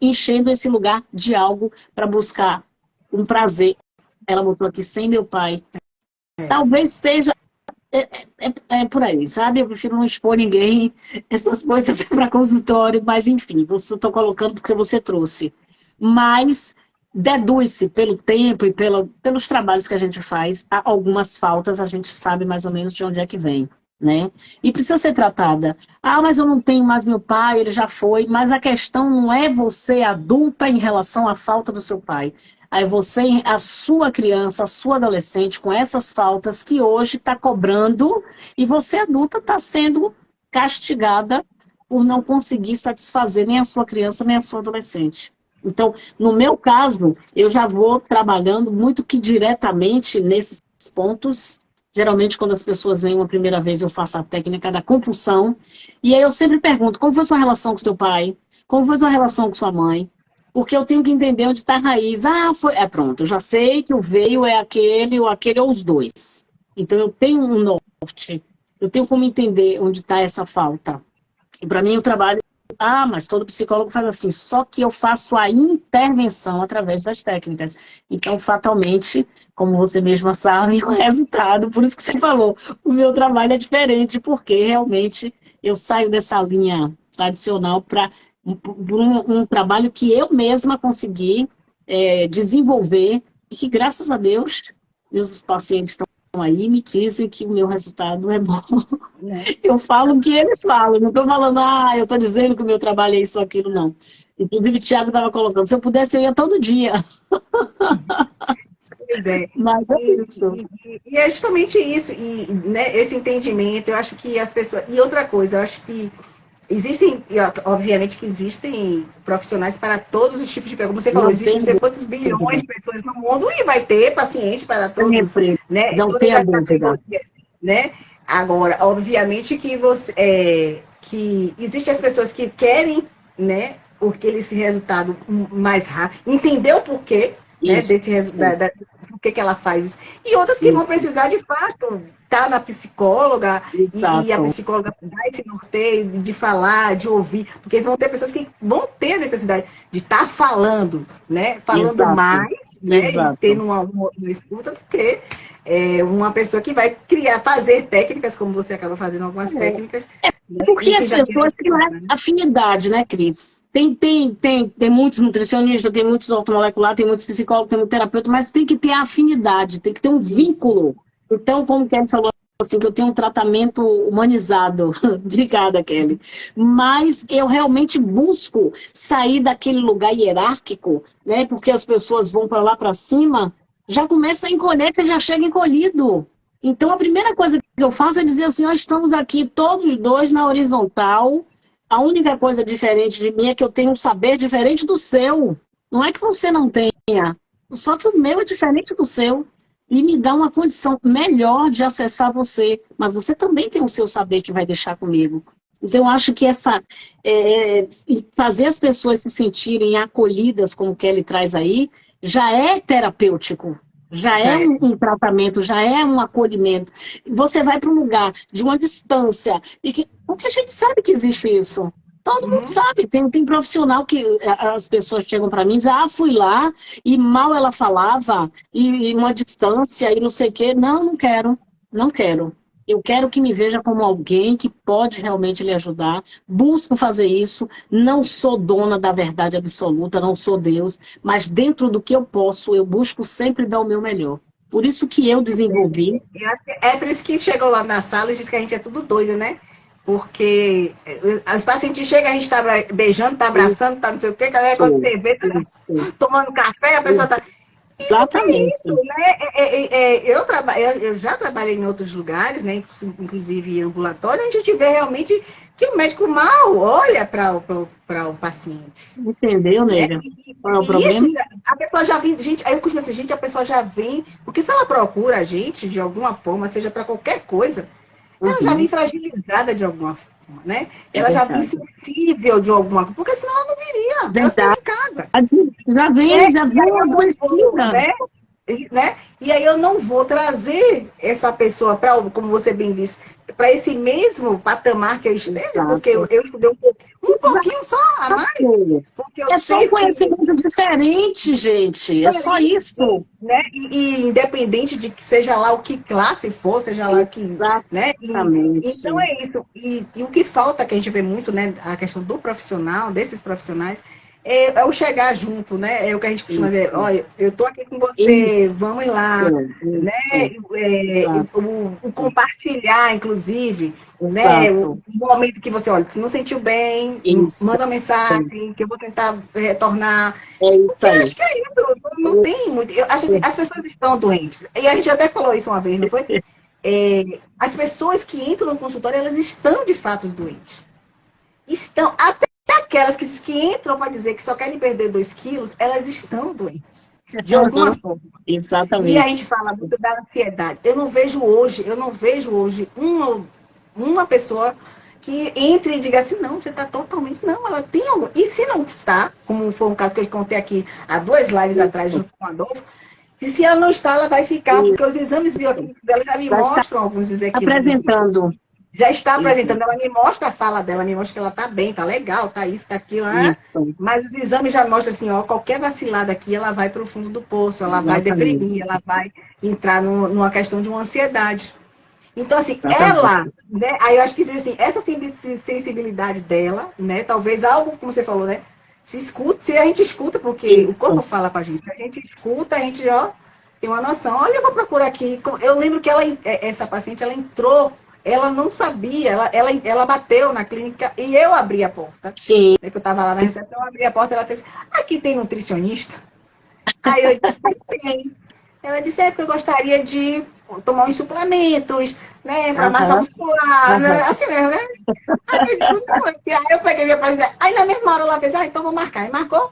enchendo esse lugar de algo para buscar um prazer. Ela botou aqui, sem meu pai. Talvez seja... É por aí, sabe? Eu prefiro não expor ninguém, essas coisas para consultório, mas enfim, você estou colocando porque você trouxe. Mas deduz-se pelo tempo e pelos trabalhos que a gente faz, há algumas faltas, a gente sabe mais ou menos de onde é que vem, né? E precisa ser tratada. Ah, mas eu não tenho mais meu pai, ele já foi. Mas a questão não é você adulta em relação à falta do seu pai. Aí você, a sua criança, a sua adolescente, com essas faltas que hoje está cobrando, e você adulta está sendo castigada por não conseguir satisfazer nem a sua criança, nem a sua adolescente. Então, no meu caso, eu já vou trabalhando muito que diretamente nesses pontos. Geralmente, quando as pessoas vêm uma primeira vez, eu faço a técnica da compulsão. E aí eu sempre pergunto, como foi sua relação com seu pai? Como foi sua relação com sua mãe? Porque eu tenho que entender onde está a raiz. Ah, pronto, eu já sei que o veio é aquele, ou aquele, ou os dois. Então, eu tenho um norte. Eu tenho como entender onde está essa falta. E para mim, o trabalho... Ah, mas todo psicólogo faz assim. Só que eu faço a intervenção através das técnicas. Então, fatalmente, como você mesma sabe, o resultado... Por isso que você falou, o meu trabalho é diferente, porque realmente eu saio dessa linha tradicional para... um trabalho que eu mesma consegui desenvolver e que, graças a Deus, meus pacientes estão aí me dizem que o meu resultado é bom. Eu falo o que eles falam, não estou falando, eu estou dizendo que o meu trabalho é isso ou aquilo, não. Inclusive, o Thiago estava colocando, se eu pudesse, eu ia todo dia. Mas é isso. E é justamente isso, e, né, esse entendimento, eu acho que as pessoas... E outra coisa, eu acho que existem, obviamente que existem profissionais para todos os tipos de perguntas. Você falou, existem não sei quantos bilhões de pessoas no mundo e vai ter paciente para todos, né? Não tem a dúvida. Né? Agora, obviamente que que existem as pessoas que querem, né, esse resultado mais rápido, entender o porquê, né, desse resultado, por que ela faz isso. E outras que vão precisar, de fato, estar na psicóloga, e a psicóloga dá esse norteio de falar, de ouvir, porque vão ter pessoas que vão ter a necessidade de estar falando, né? Falando mais, né? E tendo uma escuta, do que uma pessoa que vai fazer técnicas, como você acaba fazendo algumas técnicas. Né? Porque as pessoas têm afinidade, né, Cris? Tem muitos nutricionistas, tem muitos ortomoleculares, tem muitos psicólogos, tem muito terapeuta, mas tem que ter afinidade, tem que ter um vínculo. Então, como o Kelly falou, assim, que eu tenho um tratamento humanizado. Obrigada, Kelly. Mas eu realmente busco sair daquele lugar hierárquico, né? Porque as pessoas vão para lá para cima, já começa a encolher, que já chega encolhido. Então, a primeira coisa que eu faço é dizer assim, nós estamos aqui todos dois na horizontal. A única coisa diferente de mim é que eu tenho um saber diferente do seu. Não é que você não tenha, só que o meu é diferente do seu. E me dá uma condição melhor de acessar você. Mas você também tem o seu saber que vai deixar comigo. Então, eu acho que fazer as pessoas se sentirem acolhidas, como o Kelly traz aí, já é terapêutico. Já é um tratamento, já é um acolhimento. Você vai para um lugar de uma distância, porque a gente sabe que existe isso. Todo mundo sabe, tem profissional que as pessoas chegam para mim e dizem, fui lá e mal ela falava, e uma distância e não sei o quê. Não quero, não quero. Eu quero que me veja como alguém que pode realmente lhe ajudar. Busco fazer isso, não sou dona da verdade absoluta, não sou Deus, mas dentro do que eu posso, eu busco sempre dar o meu melhor. Por isso que eu desenvolvi. Eu acho que é por isso que chegou lá na sala e disse que a gente é tudo doido, né? Porque os pacientes chegam, a gente está beijando, está abraçando, está não sei o quê, quando você vê, tá tomando café, a pessoa está... Exatamente. Isso, né? Eu já trabalhei em outros lugares, né? Inclusive em ambulatório, onde a gente vê realmente que o médico mal olha para o paciente. Entendeu, nega? Qual é o problema? Isso, a pessoa já vem, gente, aí eu costumo dizer, gente, a pessoa já vem, porque se ela procura a gente de alguma forma, seja para qualquer coisa, ela já vem fragilizada de alguma forma, né? Ela já vem sensível de alguma coisa, porque senão ela não viria, ela fica em casa. Já vem adoecida. Né? E aí eu não vou trazer essa pessoa para, como você bem disse, para esse mesmo patamar que eu esteja, porque eu estudei um pouquinho só a mais. Porque é só um conhecimento diferente, gente. É só isso. Né? E independente de que seja lá o que classe for, seja lá que. Né? Então é isso. E o que falta, que a gente vê muito, né? A questão do profissional, desses profissionais, é o chegar junto, né? É o que a gente costuma dizer, olha, eu tô aqui com você, vamos lá, né? O compartilhar, inclusive, né? O momento que você, olha, se não sentiu bem, manda uma mensagem, que eu vou tentar retornar. É isso aí. Eu acho que é isso, não tem muito. Eu acho assim, as pessoas estão doentes. E a gente até falou isso uma vez, não foi? As pessoas que entram no consultório, elas estão de fato doentes. Estão, até aquelas que entram para dizer que só querem perder 2 quilos, elas estão doentes, de alguma forma. Exatamente. E a gente fala muito da ansiedade. Eu não vejo hoje uma pessoa que entre e diga assim, não, você está totalmente... Não, ela tem algo. E se não está, como foi um caso que eu contei aqui há 2 lives atrás, junto com a Adolfo, se ela não está, ela vai ficar, porque os exames bioquímicos dela já me mostram alguns desequilíbrios. Apresentando. Já está apresentando, ela me mostra a fala dela, me mostra que ela está bem, está legal, está isso, está aquilo, né? Mas os exames já mostram assim, ó, qualquer vacilada aqui, ela vai para o fundo do poço, ela vai deprimir, ela vai entrar numa questão de uma ansiedade. Então, assim, ela, né, aí eu acho que assim, essa sensibilidade dela, né, talvez algo, como você falou, né, se a gente escuta, porque o corpo fala com a gente, se a gente escuta, a gente, ó, tem uma noção. Olha, eu vou procurar aqui. Eu lembro que essa paciente, ela entrou, ela não sabia, ela bateu na clínica e eu abri a porta. Sim. Que eu estava lá na recepção, eu abri a porta e ela fez, aqui tem nutricionista? Aí eu disse, tem. Ela disse, porque eu gostaria de tomar uns suplementos, né, para massa muscular, né, assim mesmo, né? Aí eu peguei minha paciente, aí na mesma hora ela fez, então vou marcar. E marcou,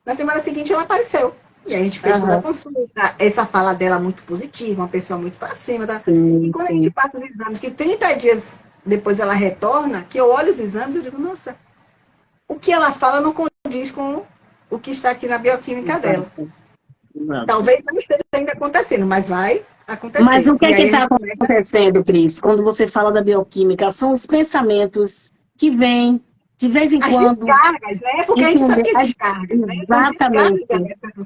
na semana seguinte ela apareceu. E a gente fez toda a consulta, essa fala dela muito positiva, uma pessoa muito para cima. Tá? E quando a gente passa os exames, que 30 dias depois ela retorna, que eu olho os exames e digo, nossa, o que ela fala não condiz com o que está aqui na bioquímica dela. Talvez não esteja ainda acontecendo, mas vai acontecer. Mas o que está acontecendo, Cris? Quando você fala da bioquímica, são os pensamentos que vêm de vez em quando. As descargas, né? Porque a gente sabe que é descargas, né? Exatamente.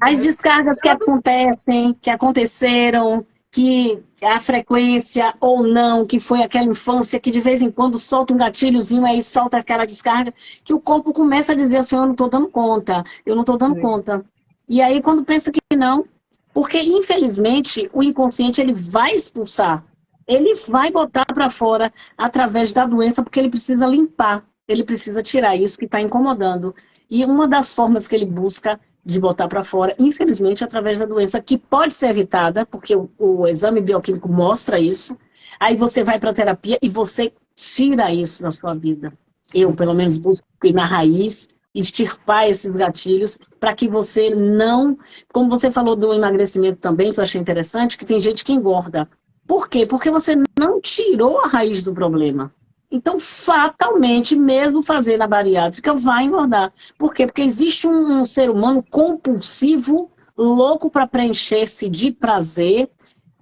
As descargas que acontecem, que aconteceram, que a frequência ou não, que foi aquela infância que de vez em quando solta um gatilhozinho, aí solta aquela descarga, que o corpo começa a dizer assim, eu não estou dando conta, eu não estou dando conta. E aí quando pensa que não, porque infelizmente o inconsciente ele vai expulsar, ele vai botar para fora através da doença, porque ele precisa limpar. Ele precisa tirar isso que está incomodando. E uma das formas que ele busca de botar para fora, infelizmente, através da doença, que pode ser evitada, porque o exame bioquímico mostra isso. Aí você vai para a terapia e você tira isso da sua vida. Eu, pelo menos, busco ir na raiz, extirpar esses gatilhos, para que você não... Como você falou do emagrecimento também, que eu achei interessante, que tem gente que engorda. Por quê? Porque você não tirou a raiz do problema. Então, fatalmente, mesmo fazendo a bariátrica, vai engordar. Por quê? Porque existe um ser humano compulsivo, louco para preencher-se de prazer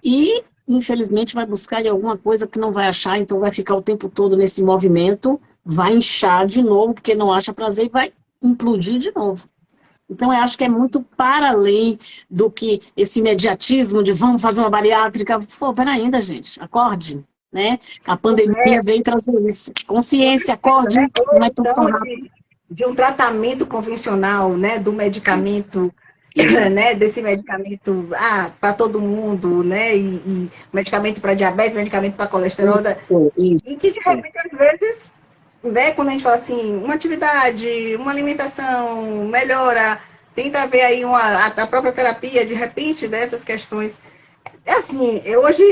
e, infelizmente, vai buscar alguma coisa que não vai achar, então vai ficar o tempo todo nesse movimento, vai inchar de novo, porque não acha prazer e vai implodir de novo. Então, eu acho que é muito para além do que esse imediatismo de vamos fazer uma bariátrica. Pô, peraí ainda, gente, acorde. Né? A pandemia veio trazer isso. Consciência, acorde, não é tudo tão rápido. De um tratamento convencional, né? Do medicamento né, desse medicamento para todo mundo, né, e medicamento para diabetes, medicamento para colesterol, isso. E que de repente, às vezes, né, quando a gente fala assim, uma atividade, uma alimentação melhora, tenta ver aí a própria terapia, de repente, dessas questões. É assim, hoje,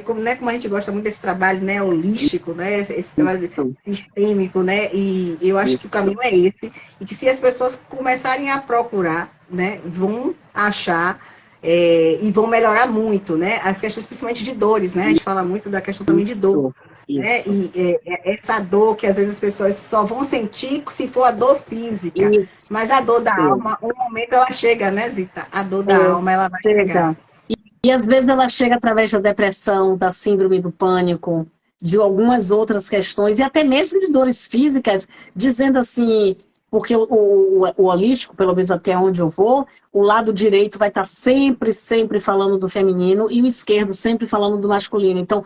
como a gente gosta muito desse trabalho, né, holístico, né, esse trabalho sistêmico, né, e eu acho que o caminho é esse, e que se as pessoas começarem a procurar, né, vão achar e vão melhorar muito, né, as questões principalmente de dores, né, a gente fala muito da questão também de dor, né, e essa dor que às vezes as pessoas só vão sentir se for a dor física, mas a dor da alma, um momento ela chega, né, Zita? A dor da alma, ela vai chegar. E às vezes ela chega através da depressão, da síndrome do pânico, de algumas outras questões, e até mesmo de dores físicas, dizendo assim, porque o holístico, pelo menos até onde eu vou, o lado direito vai estar sempre, sempre falando do feminino, e o esquerdo sempre falando do masculino. Então,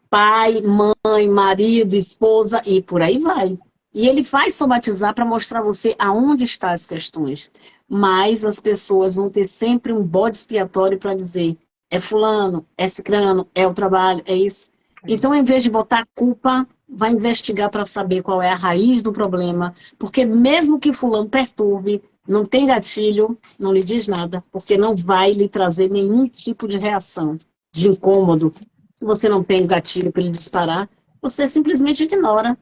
pai, mãe, marido, esposa, e por aí vai. E ele vai somatizar para mostrar a você aonde estão as questões. Mas as pessoas vão ter sempre um bode expiatório para dizer é fulano, é cicrano, é o trabalho, é isso. Então, em vez de botar culpa, vai investigar para saber qual é a raiz do problema. Porque mesmo que fulano perturbe, não tem gatilho, não lhe diz nada, porque não vai lhe trazer nenhum tipo de reação, de incômodo. Se você não tem gatilho para ele disparar, você simplesmente ignora.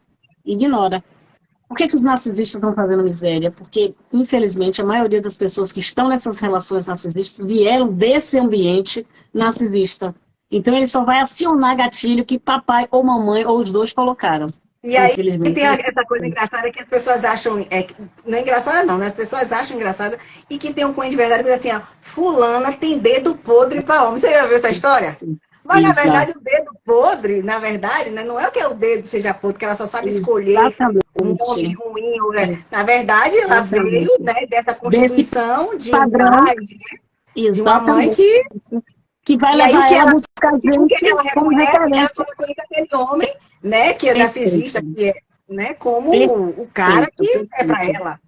Por que os narcisistas estão fazendo miséria? Porque, infelizmente, a maioria das pessoas que estão nessas relações narcisistas vieram desse ambiente narcisista. Então, ele só vai acionar gatilho que papai ou mamãe ou os dois colocaram. E aí tem essa coisa engraçada que as pessoas acham, não é engraçada não, né? As pessoas acham engraçada e que tem um cunho de verdade, porque assim, fulana tem dedo podre para homem. Você já viu essa história? Sim. Mas, na verdade, o dedo podre, na verdade, né, não é o que o dedo seja podre, que ela só sabe escolher um homem ruim. Né? Na verdade, ela veio, né, dessa constituição de uma mãe que vai levar ela a buscar gente como referência. Ela reconhece aquele homem, né, que é narcisista, que é, né, como o cara que é para ela.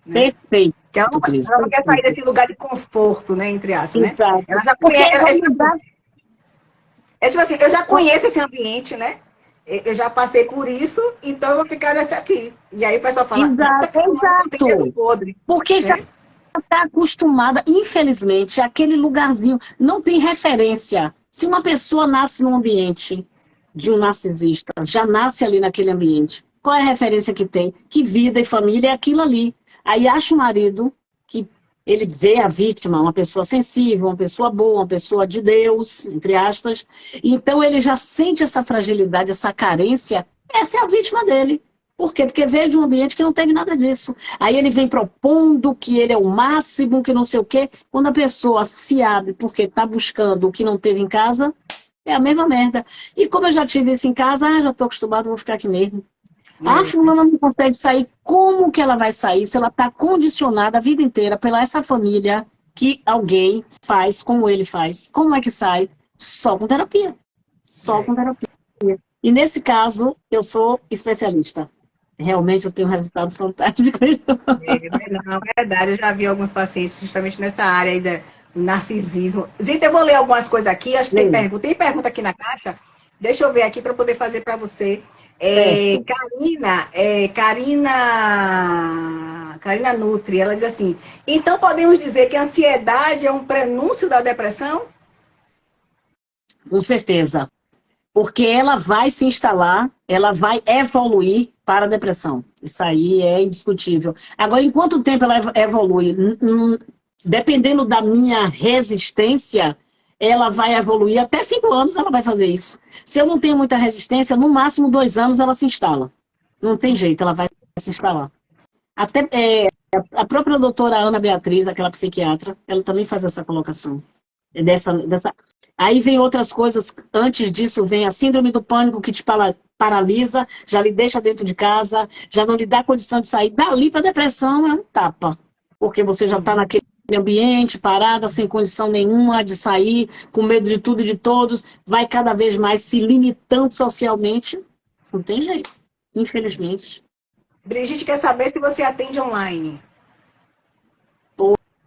Né? Perfeito. Que ela não quer sair desse lugar de conforto, né, entre aspas, né? Exato. Ela já conhece... tipo assim, eu já conheço esse ambiente, né? Eu já passei por isso, então eu vou ficar nesse aqui. E aí o pessoal fala, exato. Podre, porque já está acostumada, infelizmente, aquele lugarzinho não tem referência. Se uma pessoa nasce num ambiente de um narcisista, já nasce ali naquele ambiente, qual é a referência que tem? Que vida e família é aquilo ali. Aí acha o marido que ele vê a vítima, uma pessoa sensível, uma pessoa boa, uma pessoa de Deus, entre aspas. Então ele já sente essa fragilidade, essa carência. Essa é a vítima dele. Por quê? Porque veio de um ambiente que não teve nada disso. Aí ele vem propondo que ele é o máximo, que não sei o quê. Quando a pessoa se abre porque está buscando o que não teve em casa, é a mesma merda. E como eu já tive isso em casa, já estou acostumado, vou ficar aqui mesmo. A fulana não consegue sair. Como que ela vai sair se ela está condicionada a vida inteira pela essa família que alguém faz como ele faz? Como é que sai? Só com terapia. Só com terapia. E nesse caso, eu sou especialista. Realmente eu tenho resultados fantásticos. Não, é verdade. Eu já vi alguns pacientes justamente nessa área aí do narcisismo. Zita, eu vou ler algumas coisas aqui. Acho que tem pergunta. Tem pergunta aqui na caixa? Deixa eu ver aqui para poder fazer para você. Karina Nutri, ela diz assim, então podemos dizer que a ansiedade é um prenúncio da depressão? Com certeza. Porque ela vai se instalar, ela vai evoluir para a depressão. Isso aí é indiscutível. Agora, em quanto tempo ela evolui? Dependendo da minha resistência, ela vai evoluir. Até 5 anos ela vai fazer isso. Se eu não tenho muita resistência, no máximo 2 anos ela se instala. Não tem jeito, ela vai se instalar. Até a própria doutora Ana Beatriz, aquela psiquiatra, ela também faz essa colocação. Aí vem outras coisas, antes disso vem a síndrome do pânico que te paralisa, já lhe deixa dentro de casa, já não lhe dá condição de sair. Dali para a depressão é um tapa, porque você já está naquele ambiente, parada, sem condição nenhuma de sair, com medo de tudo e de todos, vai cada vez mais se limitando socialmente. Não tem jeito, infelizmente. Brigitte quer saber se você atende online.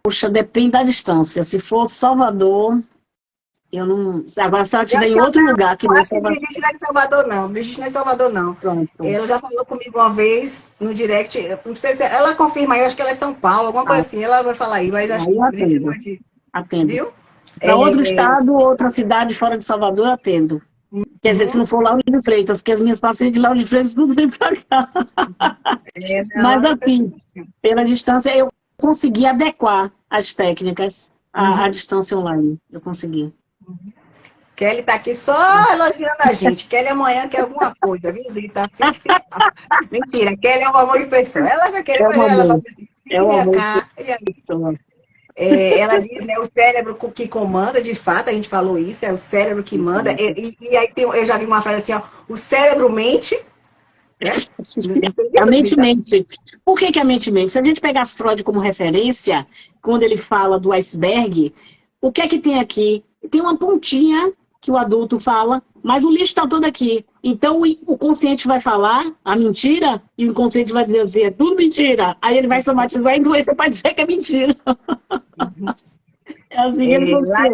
Poxa, depende da distância. Se for Salvador, eu não... Agora, se ela estiver em outro lugar que não é Salvador... Brigitte não é de Salvador, não. Brigitte não é de Salvador, não. Pronto. Ela já falou comigo uma vez no direct, não sei se ela confirma, eu acho que ela é São Paulo, alguma coisa assim, ela vai falar aí, mas acho que atendo. Atendo. Viu? Para outro estado, outra cidade fora de Salvador, eu atendo. Quer dizer, se não for Lauro de Freitas, porque as minhas pacientes de Lauro de Freitas tudo vem para cá. Mas, assim, pela distância, eu consegui adequar as técnicas à distância online. Eu consegui. Kelly tá aqui só elogiando a gente. Kelly amanhã quer alguma coisa, viu, Zita? Mentira, Kelly é um amor de pessoa. Ela vai querer fazer ela vai assim, ela diz, né, o cérebro que comanda, de fato, a gente falou isso, é o cérebro que manda. E aí eu já vi uma frase assim, ó, o cérebro mente. Né? A mente mente. Por que a mente mente? Se a gente pegar Freud como referência, quando ele fala do iceberg, o que é que tem aqui? Tem uma pontinha que o adulto fala, mas o lixo está todo aqui. Então o consciente vai falar a mentira e o inconsciente vai dizer assim, é tudo mentira. Aí ele vai somatizar em doença para dizer que é mentira. É assim que ele funciona.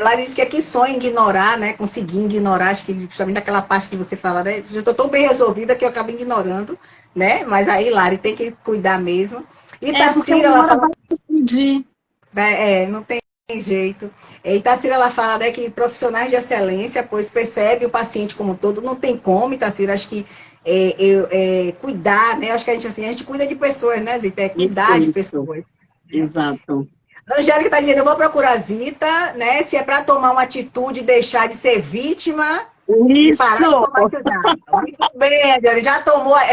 Lá diz que é que sonha em ignorar, né? Conseguir ignorar, acho que justamente daquela parte que você fala, né? Já estou tão bem resolvida que eu acabo ignorando, né? Mas aí, Lari, tem que cuidar mesmo. E Tarsila, ela fala... não tem jeito. E Tarsila, ela fala, né, que profissionais de excelência, pois percebe o paciente como um todo, não tem como, Tarsila, acho que cuidar, né? Acho que a gente cuida de pessoas, né, Zita? É cuidar de pessoas. Exato. A Angélica está dizendo, eu vou procurar a Zita, né? Se é para tomar uma atitude e deixar de ser vítima. Isso! Parar de tomar cuidado. Muito bem, Angélica,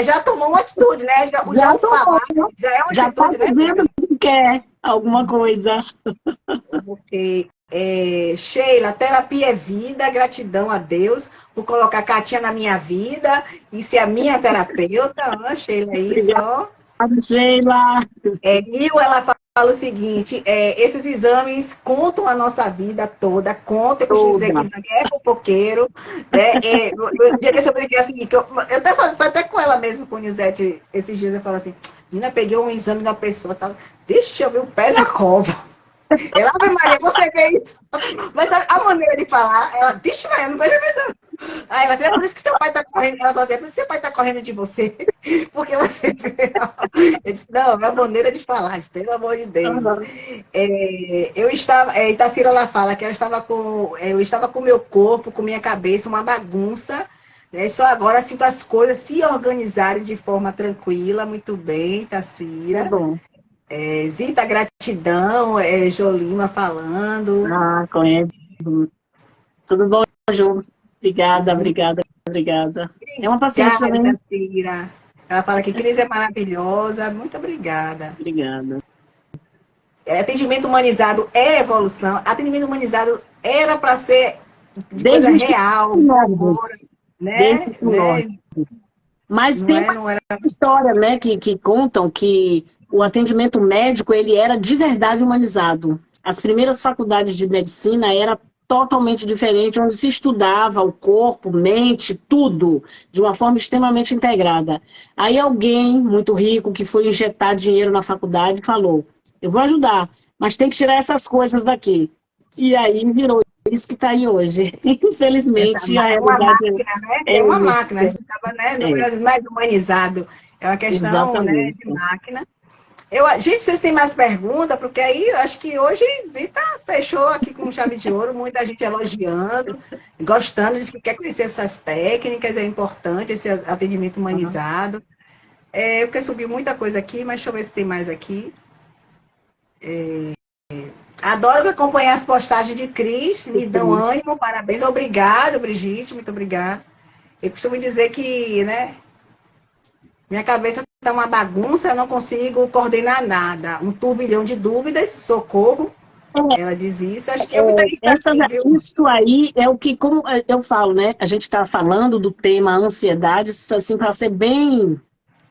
já tomou uma atitude, né? Já falar, já é uma atitude, tá dizendo que quer alguma coisa. Ok. Sheila, terapia é vida, gratidão a Deus por colocar Katia na minha vida e ser a minha terapeuta. Sheila, isso, ó. Sheila. Nil, ela fala o seguinte, esses exames contam a nossa vida toda, conta, eu costumo dizer que o exame é fofoqueiro, né? Eu diria sobre que assim, eu até falei até com ela mesmo, com o Nilzete, esses dias eu falo assim, menina, peguei um exame de uma pessoa, tá? Deixa eu ver o pé da cova. Ela, Ave Maria, você vê isso? Mas a maneira de falar, ela, vixe, Maria, não vejo mesmo. Aí ela, é por isso que seu pai tá correndo. Ela falou assim, é por isso que seu pai tá correndo de você. Porque você vê. Eu disse, não, é a maneira de falar, pelo amor de Deus. Eu estava, Itacira, ela fala que ela estava eu estava com o meu corpo, com minha cabeça, uma bagunça. Né? Só agora sinto as coisas se organizarem de forma tranquila. Muito bem, Itacira. Tá bom. Zita, gratidão, Jolima falando. Conheço. Tudo bom, Ju? Obrigada. É uma paciente também. Tacira. Ela fala que Cris é maravilhosa. Muito obrigada. Obrigada. Atendimento humanizado é evolução. Atendimento humanizado era para ser de coisa real. Né? Mas tem uma história, né, que contam que o atendimento médico ele era de verdade humanizado. As primeiras faculdades de medicina era totalmente diferente, onde se estudava o corpo, mente, tudo, de uma forma extremamente integrada. Aí alguém muito rico que foi injetar dinheiro na faculdade falou, eu vou ajudar, mas tem que tirar essas coisas daqui. E aí virou isso que está aí hoje. Infelizmente, a realidade é uma máquina, a gente estava, né, no mais humanizado. É uma questão, né, de máquina. Gente, vocês têm mais perguntas? Porque aí eu acho que hoje Zita fechou aqui com chave de ouro, muita gente elogiando, gostando, diz que quer conhecer essas técnicas, é importante esse atendimento humanizado. Porque subiu muita coisa aqui, mas deixa eu ver se tem mais aqui. Adoro acompanhar as postagens de Cris, me dão ânimo, parabéns. Obrigado, Brigitte, muito obrigada. Eu costumo dizer que, né, minha cabeça está uma bagunça, eu não consigo coordenar nada. Um turbilhão de dúvidas, socorro. Ela diz isso, acho que muita gente tá assim, viu? Isso aí é o que, como eu falo, né? A gente está falando do tema ansiedade, assim, para ser bem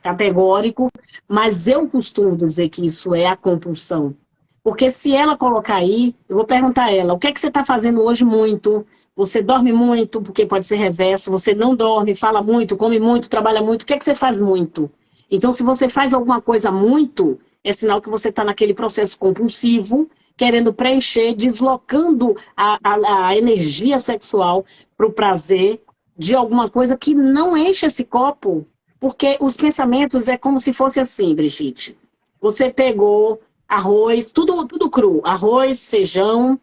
categórico, mas eu costumo dizer que isso é a compulsão. Porque se ela colocar aí, eu vou perguntar a ela, o que é que você está fazendo hoje muito? Você dorme muito, porque pode ser reverso, você não dorme, fala muito, come muito, trabalha muito, o que é que você faz muito? Então, se você faz alguma coisa muito, é sinal que você está naquele processo compulsivo, querendo preencher, deslocando a energia sexual para o prazer de alguma coisa que não enche esse copo, porque os pensamentos é como se fosse assim, Brigitte. Você pegou arroz, tudo cru, arroz, feijão,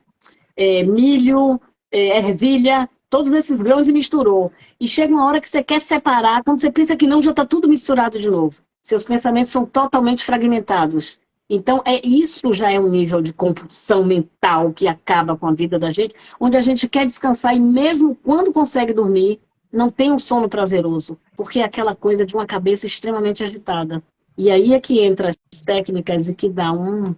milho, ervilha, todos esses grãos e misturou. E chega uma hora que você quer separar, quando você pensa que não, já está tudo misturado de novo. Seus pensamentos são totalmente fragmentados. Então, isso já é um nível de compulsão mental que acaba com a vida da gente, onde a gente quer descansar e mesmo quando consegue dormir, não tem um sono prazeroso, porque é aquela coisa de uma cabeça extremamente agitada. E aí é que entra as técnicas e que dá um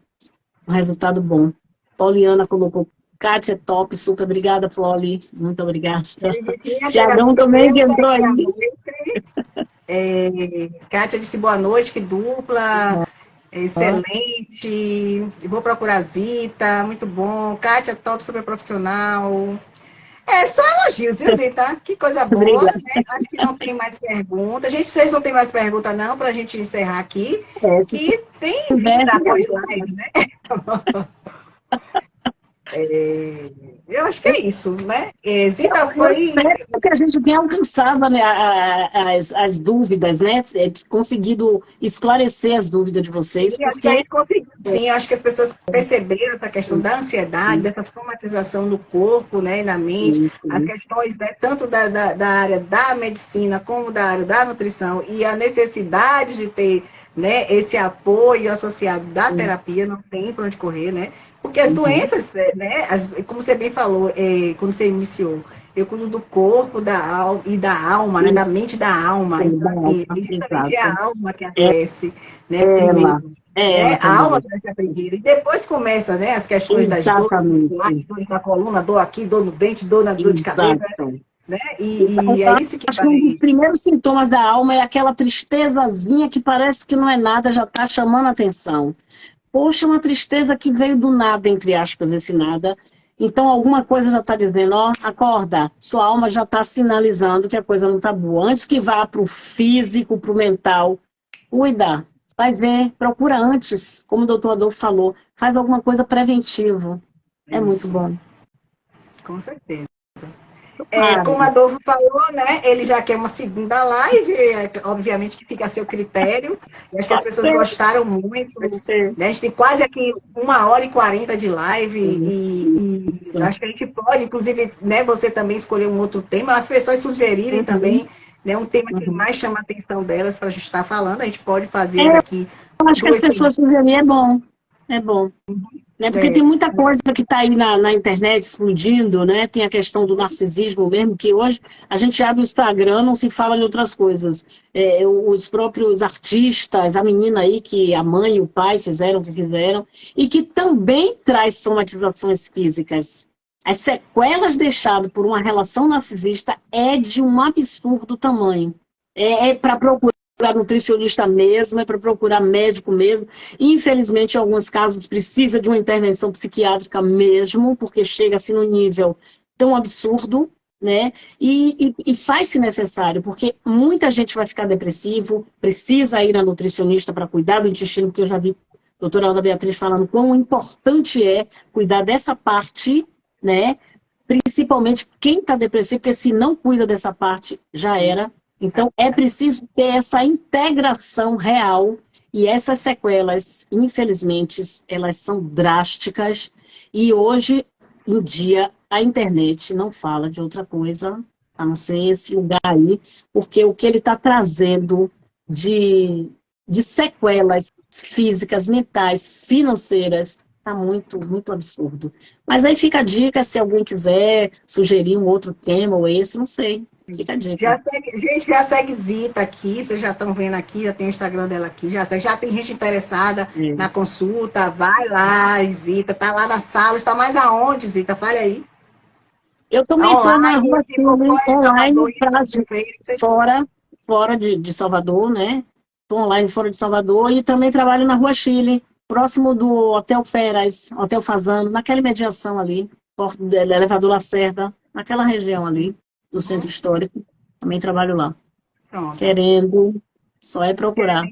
resultado bom. Pauliana colocou, Kátia, top, super obrigada, Pauli, muito obrigada. Tiagão também que entrou aí. Kátia disse boa noite, que dupla, excelente, vou procurar Zita, muito bom, Kátia, top, super profissional. Só elogios, viu, Zita? Que coisa boa, né? Acho que não tem mais perguntas. Gente, vocês não tem mais pergunta, não, para a gente encerrar aqui. E tem vida após live, né? Eu acho que é isso, né? Zita foi... Eu espero que a gente tenha alcançado, né, as dúvidas, né? Conseguido esclarecer as dúvidas de vocês. Sim, eu acho que as pessoas perceberam essa questão da ansiedade, dessa somatização do corpo, né, e na mente. As questões, né, tanto da área da medicina como da área da nutrição e a necessidade de ter, né, esse apoio associado da terapia, não tem para onde correr, né? Porque as doenças, né, como você bem falou, quando você iniciou, eu cuido do corpo e da alma, né, da mente e da alma. Então, justamente é a alma que adoece, né, primeiro. A alma adoece primeiro. E depois começa, né, as questões das dores na coluna, dor aqui, dor no dente, dor de cabeça. Né? E é isso que acho que um dos primeiros sintomas da alma é aquela tristezazinha que parece que não é nada, já está chamando a atenção. Poxa, uma tristeza que veio do nada, entre aspas, esse nada. Então, alguma coisa já está dizendo, ó, acorda. Sua alma já está sinalizando que a coisa não está boa. Antes que vá para o físico, para o mental, cuida. Vai ver, procura antes, como o doutor Adolfo falou, faz alguma coisa preventiva. É muito bom. Com certeza. Como a Adolfo falou, né? Ele já quer uma segunda live, obviamente que fica a seu critério. Eu acho que as pessoas gostaram muito. Né? A gente tem quase aqui 1h40 de live e acho que a gente pode, inclusive, né, você também escolher um outro tema, as pessoas sugerirem também, né, um tema que mais chama a atenção delas para a gente estar falando, a gente pode fazer aqui. Eu acho que as pessoas sugerirem é bom. É bom. Né? Porque tem muita coisa que está aí na internet explodindo, né? Tem a questão do narcisismo mesmo, que hoje a gente abre o Instagram, não se fala em outras coisas. Os próprios artistas, a menina aí que a mãe e o pai fizeram o que fizeram, e que também traz somatizações físicas. As sequelas deixadas por uma relação narcisista é de um absurdo tamanho. Para procurar nutricionista mesmo, é para procurar médico mesmo. Infelizmente, em alguns casos, precisa de uma intervenção psiquiátrica mesmo, porque chega assim no nível tão absurdo, né? E faz-se necessário, porque muita gente vai ficar depressivo, precisa ir na nutricionista para cuidar do intestino, porque eu já vi a doutora Ana Beatriz falando quão importante é cuidar dessa parte, né? Principalmente quem está depressivo, porque se não cuida dessa parte, já era. Então, é preciso ter essa integração real e essas sequelas, infelizmente, elas são drásticas e hoje em dia a internet não fala de outra coisa, a não ser esse lugar aí, porque o que ele está trazendo de sequelas físicas, mentais, financeiras, está muito, muito absurdo. Mas aí fica a dica, se alguém quiser sugerir um outro tema ou esse, não sei. Fica a dica. Gente, já segue Zita aqui, vocês já estão vendo aqui, já tem o Instagram dela aqui, já tem gente interessada na consulta, vai lá, Zita, tá lá na sala, está mais aonde, Zita? Fale aí. Eu também estou na rua online, fora de Salvador, né? Estou online fora de Salvador e também trabalho na Rua Chile, próximo do Hotel Feras, Hotel Fazano, naquela mediação ali, elevador Lacerda, naquela região ali. No centro histórico, também trabalho lá. Pronto. Querendo, Só é procurar.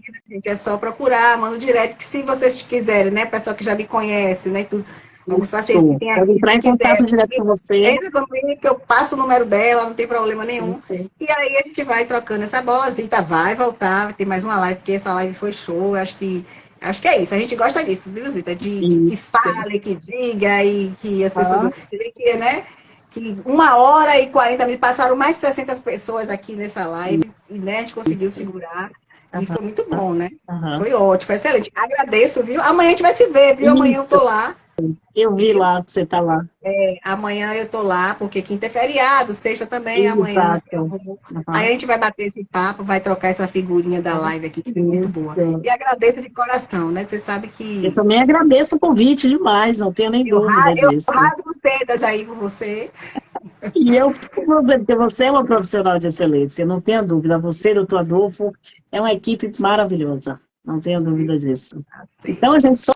É só procurar, manda direto, que se vocês quiserem, né? Pessoal que já me conhece, né? Alguns pacientes que tem aqui, pode entrar em contato direto com você. Entra comigo, que eu passo o número dela, não tem problema nenhum. Sim. E aí a gente vai trocando essa bolazinha, vai voltar, vai ter mais uma live, porque essa live foi show. Acho que é isso. A gente gosta disso, viu, Zita? De que fale, que diga e que as pessoas. Você vê que, né? Que 1h40 passaram mais de 60 pessoas aqui nessa live, e né, a gente conseguiu segurar. E foi muito bom, né? Foi ótimo, foi excelente. Agradeço, viu? Amanhã a gente vai se ver, viu? Amanhã eu tô lá. Eu vi lá que você tá lá. Amanhã eu tô lá, porque quinta é feriado, sexta também, amanhã. Aí a gente vai bater esse papo, vai trocar essa figurinha da live aqui, que é muito boa. E agradeço de coração, né? Você sabe que... Eu também agradeço o convite demais, não tenho nem dúvida disso. Eu rasgo cedas aí com você. E eu com você, porque você é uma profissional de excelência, não tenho dúvida. Você, doutor Adolfo, é uma equipe maravilhosa. Não tenho dúvida disso. Então, gente, só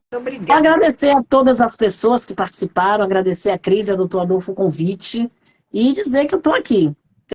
agradecer a todas as pessoas que participaram, agradecer a Cris e a doutor Adolfo o convite e dizer que eu estou aqui.